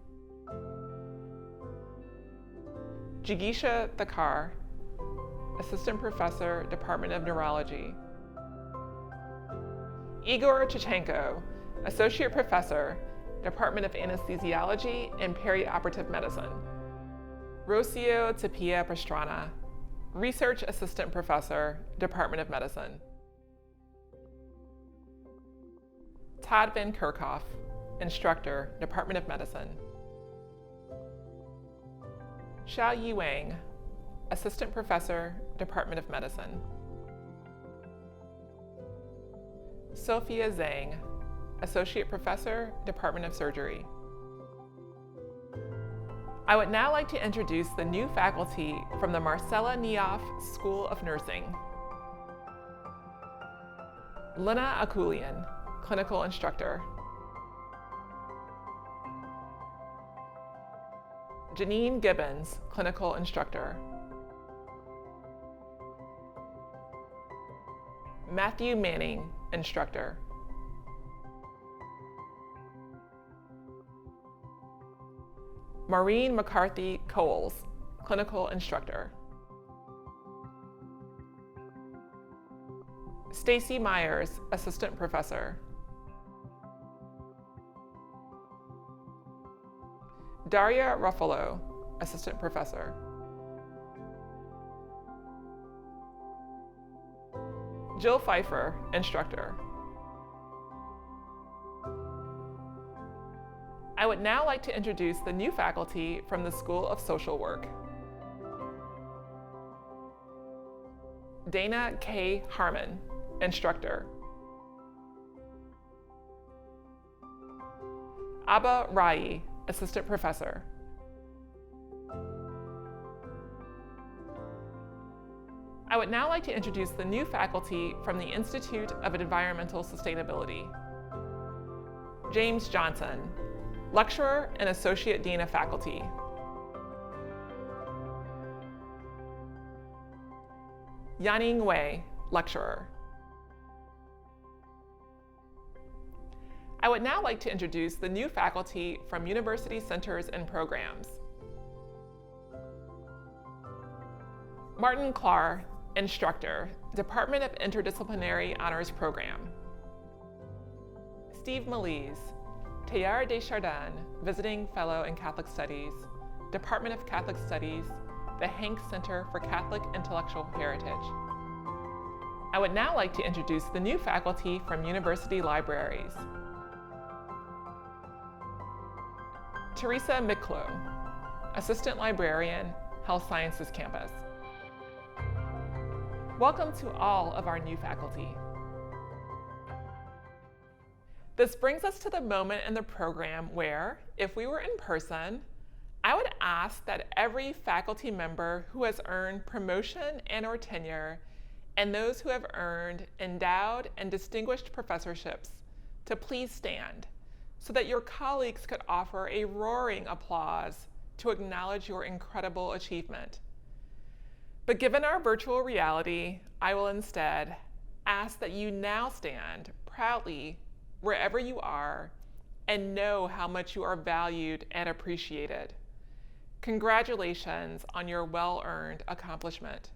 Jigisha Thakar, Assistant Professor, Department of Neurology. Igor Chichenko, Associate Professor, Department of Anesthesiology and Perioperative Medicine. Rocio Tapia Pastrana, Research Assistant Professor, Department of Medicine. Todd Van Kerkhoff, Instructor, Department of Medicine. Xiao Yi Wang, Assistant Professor, Department of Medicine. Sophia Zhang, Associate Professor, Department of Surgery. I would now like to introduce the new faculty from the Marcella Niehoff School of Nursing. Lena Akulian, Clinical Instructor. Janine Gibbons, Clinical Instructor. Matthew Manning, Instructor. Maureen McCarthy Coles, Clinical Instructor. Stacy Myers, Assistant Professor. Daria Ruffalo, Assistant Professor. Jill Pfeiffer, Instructor. I would now like to introduce the new faculty from the School of Social Work. Dana K. Harmon, Instructor. Abba Rai, Assistant Professor. I would now like to introduce the new faculty from the Institute of Environmental Sustainability. James Johnson, Lecturer and Associate Dean of Faculty. Yaning Wei, Lecturer. I would now like to introduce the new faculty from University Centers and Programs. Martin Clark, Instructor, Department of Interdisciplinary Honors Program. Steve Malise, Teilhard de Chardin, Visiting Fellow in Catholic Studies, Department of Catholic Studies, the Hanks Center for Catholic Intellectual Heritage. I would now like to introduce the new faculty from University Libraries. Teresa Miklo, Assistant Librarian, Health Sciences Campus. Welcome to all of our new faculty. This brings us to the moment in the program where, if we were in person, I would ask that every faculty member who has earned promotion and/or tenure, and those who have earned endowed and distinguished professorships, to please stand so that your colleagues could offer a roaring applause to acknowledge your incredible achievement. But given our virtual reality, I will instead ask that you now stand proudly wherever you are and know how much you are valued and appreciated. Congratulations on your well-earned accomplishment.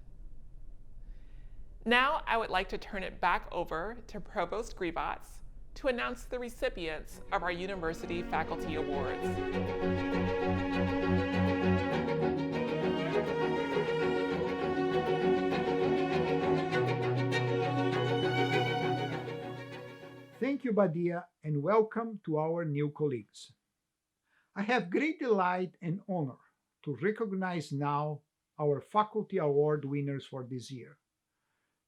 Now I would like to turn it back over to Provost Grivats to announce the recipients of our University Faculty Awards. Thank you, Badia, and welcome to our new colleagues. I have great delight and honor to recognize now our Faculty Award winners for this year.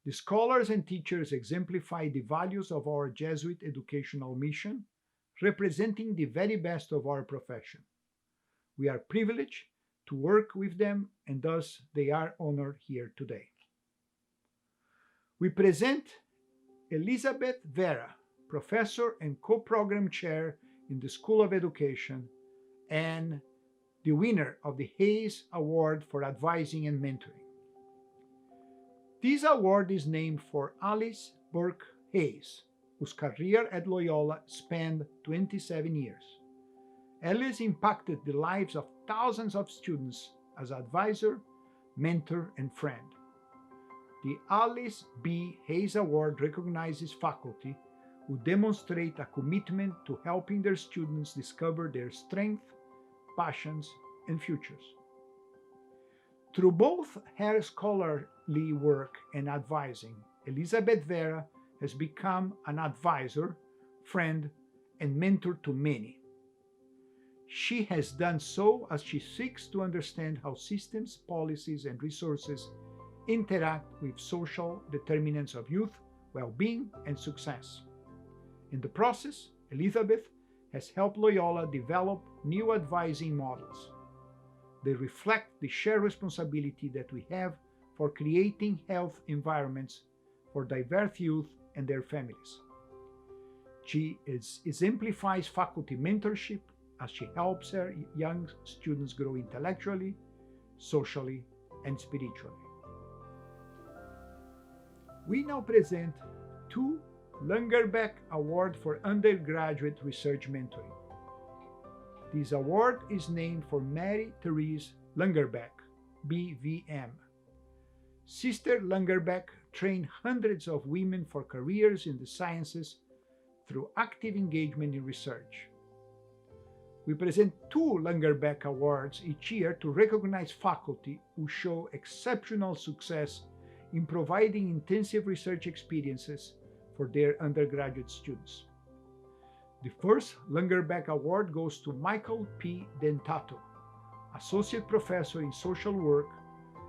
The scholars and teachers exemplify the values of our Jesuit educational mission, representing the very best of our profession. We are privileged to work with them, and thus they are honored here today. We present Elizabeth Vera, Professor and Co-Program Chair in the School of Education, and the winner of the Hayes Award for Advising and Mentoring. This award is named for Alice Burke Hayes, whose career at Loyola spanned 27 years. Alice impacted the lives of thousands of students as advisor, mentor, and friend. The Alice B. Hayes Award recognizes faculty who demonstrate a commitment to helping their students discover their strengths, passions, and futures. Through both her scholarly work and advising, Elizabeth Vera has become an advisor, friend, and mentor to many. She has done so as she seeks to understand how systems, policies, and resources interact with social determinants of youth, well-being, and success. In the process, Elizabeth has helped Loyola develop new advising models. They reflect the shared responsibility that we have for creating health environments for diverse youth and their families. She exemplifies faculty mentorship as she helps her young students grow intellectually, socially, and spiritually. We now present 2 Lungerbeck Award for Undergraduate Research Mentoring. This award is named for Mary Therese Lungerbeck, BVM. Sister Lungerbeck trained hundreds of women for careers in the sciences through active engagement in research. We present 2 Lungerbeck Awards each year to recognize faculty who show exceptional success in providing intensive research experiences for their undergraduate students. The first Lungerbeck Award goes to Michael P. Dentato, Associate Professor in Social Work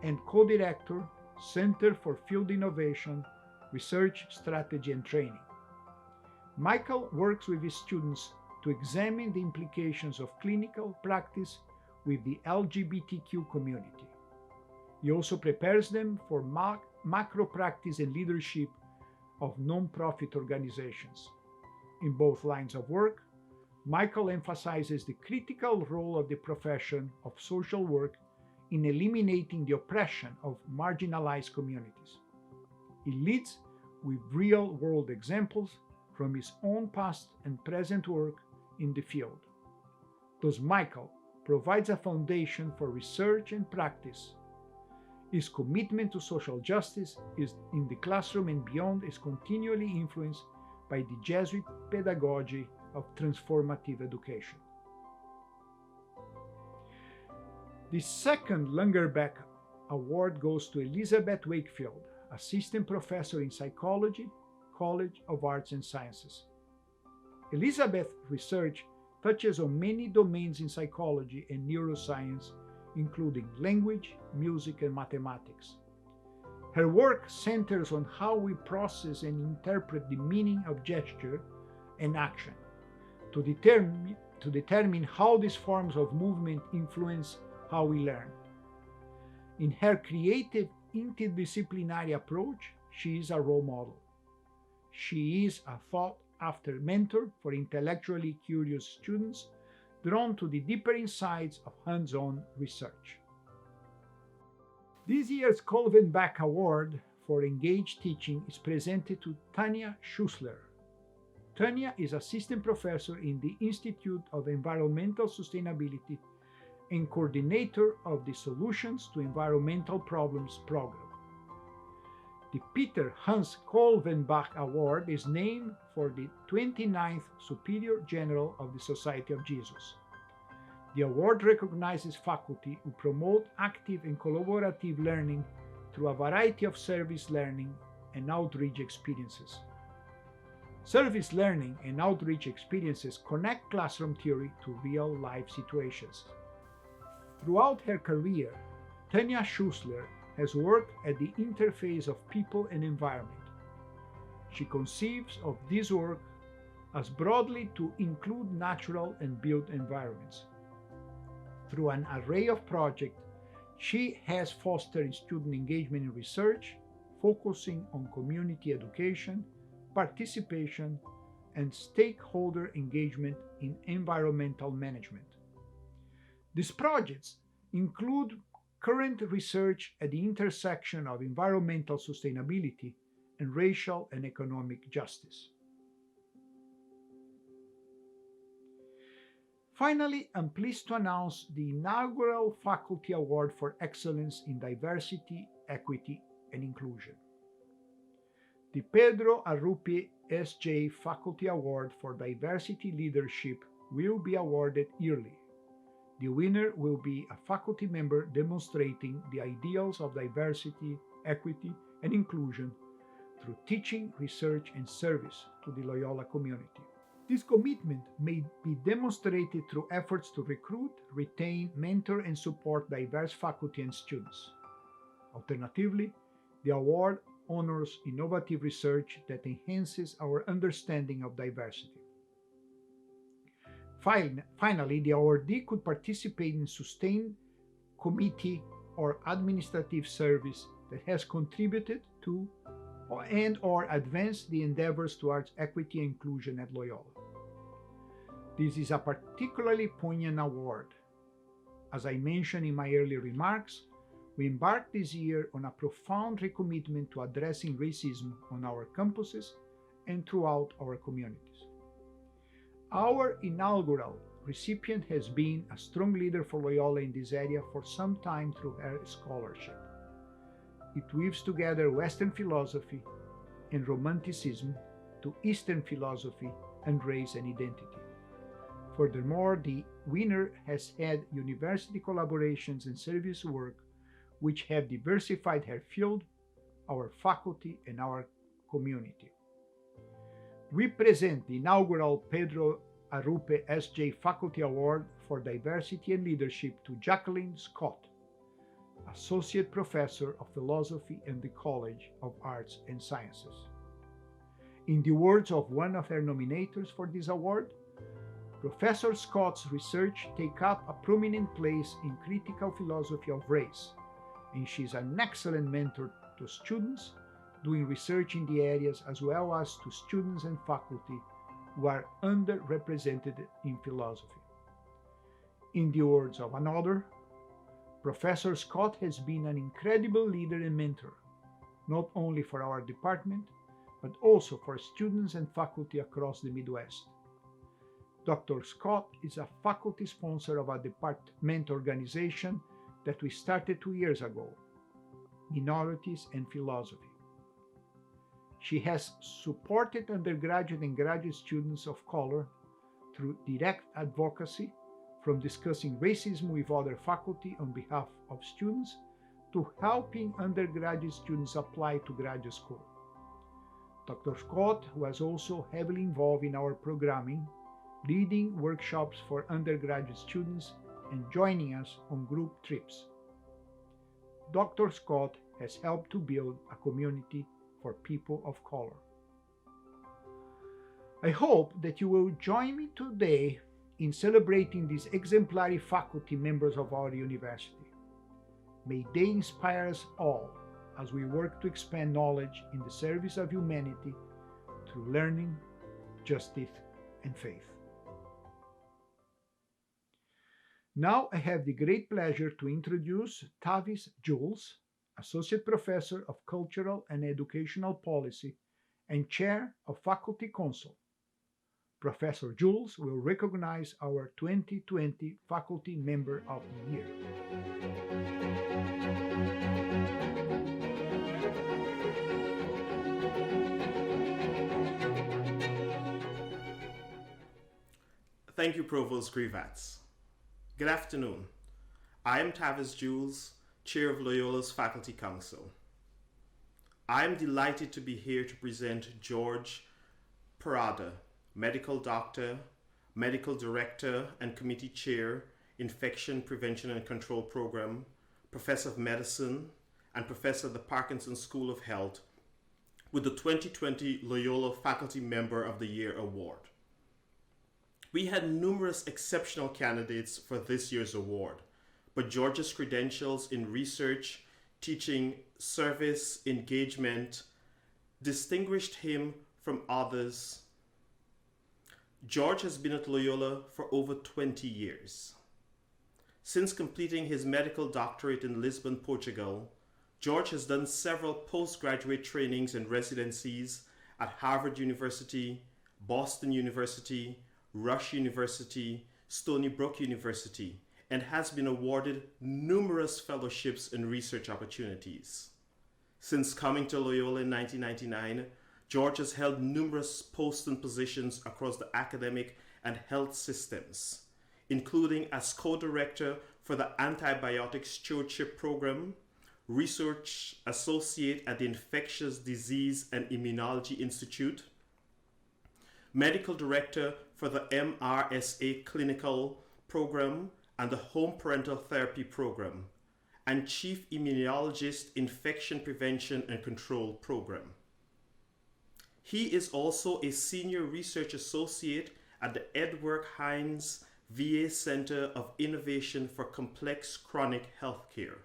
and Co-Director, Center for Field Innovation, Research, Strategy, and Training. Michael works with his students to examine the implications of clinical practice with the LGBTQ community. He also prepares them for macro practice and leadership of non-profit organizations. In both lines of work, Michael emphasizes the critical role of the profession of social work in eliminating the oppression of marginalized communities. He leads with real-world examples from his own past and present work in the field. Thus, Michael provides a foundation for research and practice. His commitment to social justice is in the classroom and beyond is continually influenced by the Jesuit pedagogy of transformative education. The second Lungerbeck Award goes to Elizabeth Wakefield, Assistant Professor in Psychology, College of Arts and Sciences. Elizabeth's research touches on many domains in psychology and neuroscience, including language, music, and mathematics. Her work centers on how we process and interpret the meaning of gesture and action to determine how these forms of movement influence how we learn. In her creative interdisciplinary approach, she is a role model. She is a sought-after mentor for intellectually curious students drawn to the deeper insights of hands-on research. This year's Kolvenbach Award for Engaged Teaching is presented to Tanya Schussler. Tanya is Assistant Professor in the Institute of Environmental Sustainability and Coordinator of the Solutions to Environmental Problems program. The Peter Hans Kolvenbach Award is named for the 29th Superior General of the Society of Jesus. The award recognizes faculty who promote active and collaborative learning through a variety of service learning and outreach experiences. Service learning and outreach experiences connect classroom theory to real-life situations. Throughout her career, Tanya Schussler has worked at the interface of people and environment. She conceives of this work as broadly to include natural and built environments. Through an array of projects, she has fostered student engagement in research, focusing on community education, participation, and stakeholder engagement in environmental management. These projects include current research at the intersection of environmental sustainability and racial and economic justice. Finally, I'm pleased to announce the inaugural Faculty Award for Excellence in Diversity, Equity, and Inclusion. The Pedro Arrupe S.J. Faculty Award for Diversity Leadership will be awarded yearly. The winner will be a faculty member demonstrating the ideals of diversity, equity, and inclusion through teaching, research, and service to the Loyola community. This commitment may be demonstrated through efforts to recruit, retain, mentor, and support diverse faculty and students. Alternatively, the award honors innovative research that enhances our understanding of diversity. Finally, the awardee could participate in sustained committee or administrative service that has contributed to and/or advanced the endeavors towards equity and inclusion at Loyola. This is a particularly poignant award. As I mentioned in my earlier remarks, we embarked this year on a profound recommitment to addressing racism on our campuses and throughout our communities. Our inaugural recipient has been a strong leader for Loyola in this area for some time through her scholarship. It weaves together Western philosophy and Romanticism to Eastern philosophy and race and identity. Furthermore, the winner has had university collaborations and service work which have diversified her field, our faculty, and our community. We present the inaugural Pedro Arrupe S.J. Faculty Award for Diversity and Leadership to Jacqueline Scott, Associate Professor of Philosophy in the College of Arts and Sciences. In the words of one of her nominators for this award, Professor Scott's research takes up a prominent place in critical philosophy of race, and she is an excellent mentor to students doing research in the areas as well as to students and faculty who are underrepresented in philosophy. In the words of another, Professor Scott has been an incredible leader and mentor, not only for our department, but also for students and faculty across the Midwest. Dr. Scott is a faculty sponsor of a department organization that we started 2 years ago, Minorities and Philosophy. She has supported undergraduate and graduate students of color through direct advocacy, from discussing racism with other faculty on behalf of students to helping undergraduate students apply to graduate school. Dr. Scott was also heavily involved in our programming, leading workshops for undergraduate students and joining us on group trips. Dr. Scott has helped to build a community for people of color. I hope that you will join me today in celebrating these exemplary faculty members of our university. May they inspire us all as we work to expand knowledge in the service of humanity through learning, justice, and faith. Now I have the great pleasure to introduce Tavis Jules, Associate Professor of Cultural and Educational Policy and Chair of Faculty Council. Professor Jules will recognize our 2020 Faculty Member of the Year. Thank you, Provost Grivats. Good afternoon. I am Tavis Jules, Chair of Loyola's Faculty Council. I am delighted to be here to present George Parada, Medical Doctor, Medical Director and Committee Chair, Infection Prevention and Control Program, Professor of Medicine, and Professor of the Parkinson School of Health, with the 2020 Loyola Faculty Member of the Year Award. We had numerous exceptional candidates for this year's award, but George's credentials in research, teaching, service, engagement distinguished him from others. George has been at Loyola for over 20 years. Since completing his medical doctorate in Lisbon, Portugal, George has done several postgraduate trainings and residencies at Harvard University, Boston University, Rush University, Stony Brook University and has been awarded numerous fellowships and research opportunities. Since coming to Loyola in 1999, George has held numerous posts and positions across the academic and health systems, including as co-director for the Antibiotic Stewardship Program, research associate at the Infectious Disease and Immunology Institute, medical director for the MRSA Clinical Program and the Home Parental Therapy Program, and chief immunologist Infection Prevention and Control Program. He is also a senior research associate at the Edward Hines VA Center of Innovation for Complex Chronic Healthcare.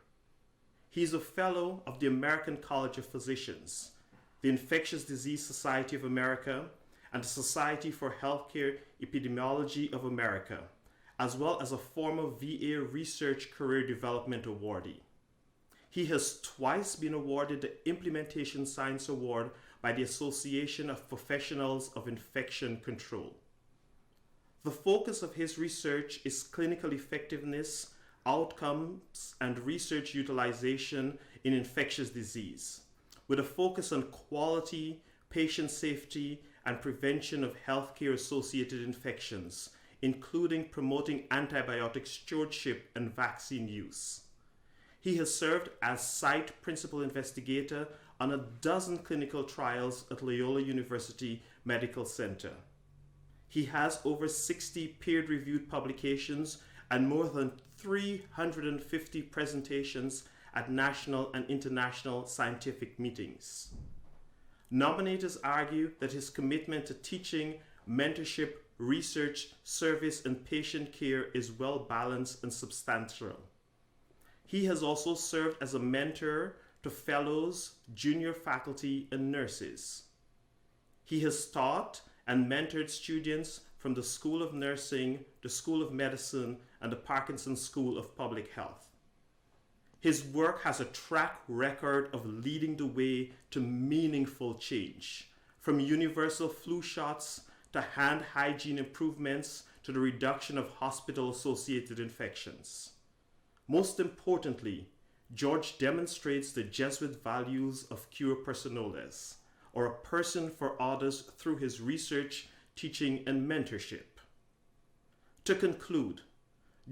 He is a fellow of the American College of Physicians, the Infectious Disease Society of America, and the Society for Healthcare Epidemiology of America, as well as a former VA Research Career Development Awardee. He has twice been awarded the Implementation Science Award by the Association of Professionals of Infection Control. The focus of his research is clinical effectiveness, outcomes, and research utilization in infectious disease, with a focus on quality, patient safety, and prevention of healthcare-associated infections, including promoting antibiotic stewardship and vaccine use. He has served as site principal investigator on a dozen clinical trials at Loyola University Medical Center. He has over 60 peer-reviewed publications and more than 350 presentations at national and international scientific meetings. Nominators argue that his commitment to teaching, mentorship, research, service, and patient care is well balanced and substantial. He has also served as a mentor to fellows, junior faculty, and nurses. He has taught and mentored students from the School of Nursing, the School of Medicine, and the Parkinson School of Public Health. His work has a track record of leading the way to meaningful change, from universal flu shots to hand hygiene improvements to the reduction of hospital-associated infections. Most importantly, George demonstrates the Jesuit values of cura personalis, or a person for others, through his research, teaching, and mentorship. To conclude,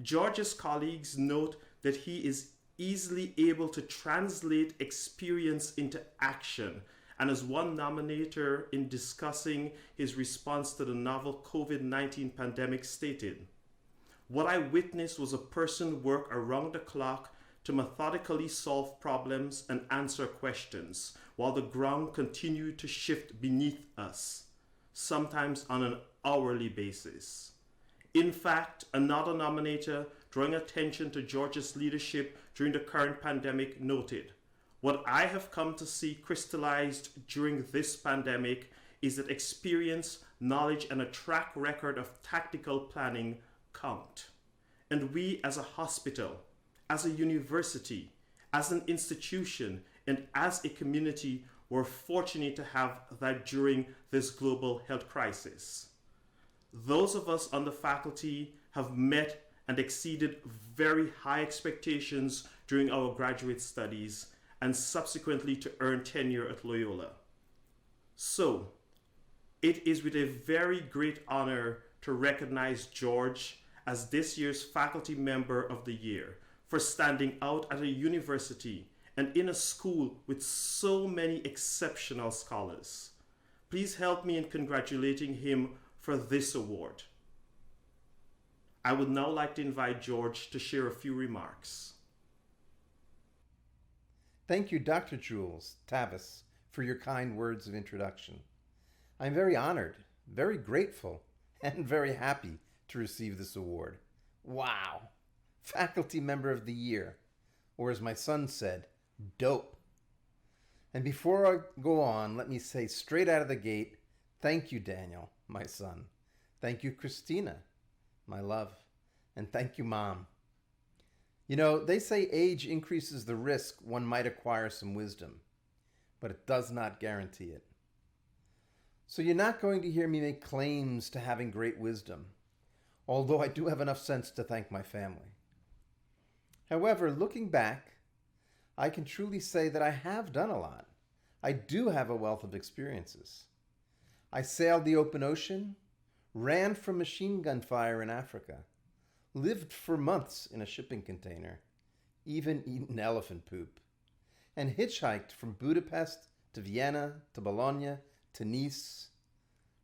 George's colleagues note that he is easily able to translate experience into action, and as one nominator in discussing his response to the novel COVID-19 pandemic stated, "What I witnessed was a person work around the clock to methodically solve problems and answer questions, while the ground continued to shift beneath us, sometimes on an hourly basis." In fact, another nominator, drawing attention to George's leadership during the current pandemic, noted, "What I have come to see crystallized during this pandemic is that experience, knowledge, and a track record of tactical planning count. And we as a hospital, as a university, as an institution, and as a community were fortunate to have that during this global health crisis. Those of us on the faculty have met and exceeded very high expectations during our graduate studies and subsequently to earn tenure at Loyola. So, it is with a very great honor to recognize George as this year's Faculty Member of the Year for standing out at a university and in a school with so many exceptional scholars. Please help me in congratulating him for this award. I would now like to invite George to share a few remarks. Thank you, Dr. Jules Tavis, for your kind words of introduction. I'm very honored, very grateful, and very happy to receive this award. Wow! Faculty Member of the Year, or as my son said, dope. And before I go on, let me say straight out of the gate, thank you, Daniel, my son. Thank you, Christina, my love. And thank you, Mom. You know, they say age increases the risk one might acquire some wisdom, but it does not guarantee it. So you're not going to hear me make claims to having great wisdom, although I do have enough sense to thank my family. However, looking back, I can truly say that I have done a lot. I do have a wealth of experiences. I sailed the open ocean, ran from machine gun fire in Africa, lived for months in a shipping container, even eaten elephant poop, and hitchhiked from Budapest to Vienna to Bologna to Nice,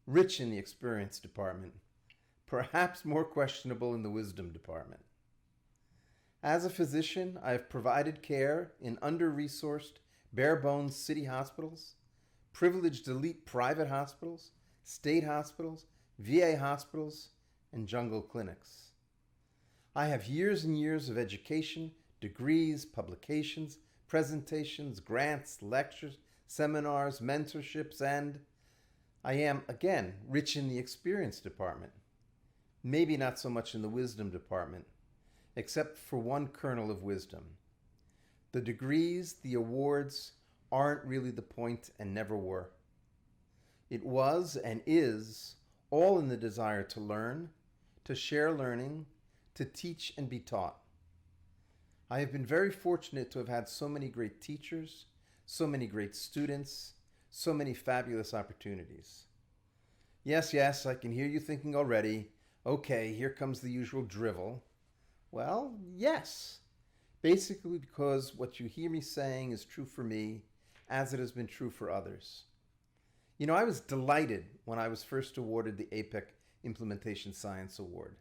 rich in the experience department, perhaps more questionable in the wisdom department. As a physician, I have provided care in under-resourced, bare-bones city hospitals, privileged elite private hospitals, state hospitals, VA hospitals, and jungle clinics. I have years and years of education, degrees, publications, presentations, grants, lectures, seminars, mentorships, and I am, again, rich in the experience department. Maybe not so much in the wisdom department, except for one kernel of wisdom. The degrees, the awards, aren't really the point and never were. It was and is all in the desire to learn, to share learning, to teach and be taught. I have been very fortunate to have had so many great teachers, so many great students, so many fabulous opportunities. Yes, I can hear you thinking already, okay, here comes the usual drivel. Well, yes, basically because what you hear me saying is true for me, as it has been true for others. You know, I was delighted when I was first awarded the APEC Implementation Science Award.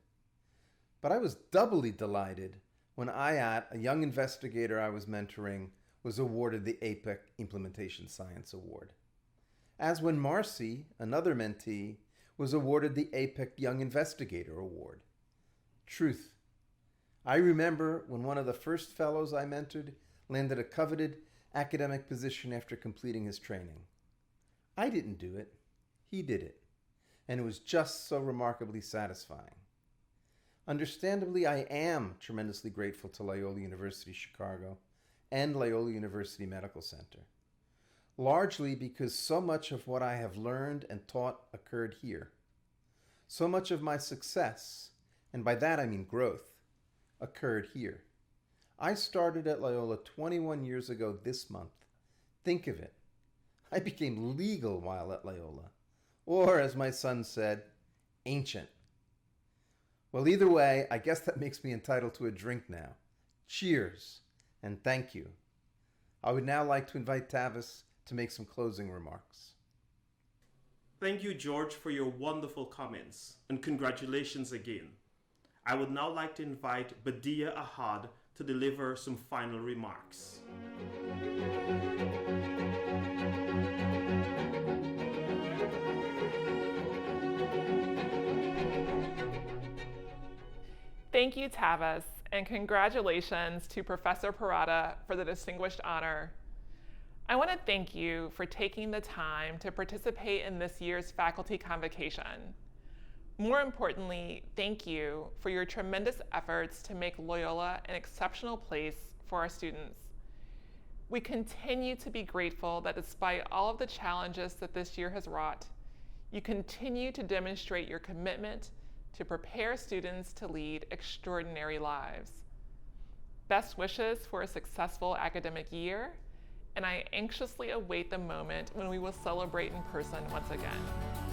But I was doubly delighted when IAT, a young investigator I was mentoring, was awarded the APEC Implementation Science Award. As when Marcy, another mentee, was awarded the APEC Young Investigator Award. Truth. I remember when one of the first fellows I mentored landed a coveted academic position after completing his training. I didn't do it. He did it. And it was just so remarkably satisfying. Understandably, I am tremendously grateful to Loyola University Chicago and Loyola University Medical Center, largely because so much of what I have learned and taught occurred here. So much of my success, and by that I mean growth, occurred here. I started at Loyola 21 years ago this month. Think of it. I became legal while at Loyola, or as my son said, ancient. Well, either way, I guess that makes me entitled to a drink now. Cheers, and thank you. I would now like to invite Tavis to make some closing remarks. Thank you, George, for your wonderful comments, and congratulations again. I would now like to invite Badia Ahad to deliver some final remarks. Thank you, Tavis, and congratulations to Professor Parada for the distinguished honor. I want to thank you for taking the time to participate in this year's faculty convocation. More importantly, thank you for your tremendous efforts to make Loyola an exceptional place for our students. We continue to be grateful that despite all of the challenges that this year has wrought, you continue to demonstrate your commitment to prepare students to lead extraordinary lives. Best wishes for a successful academic year, and I anxiously await the moment when we will celebrate in person once again.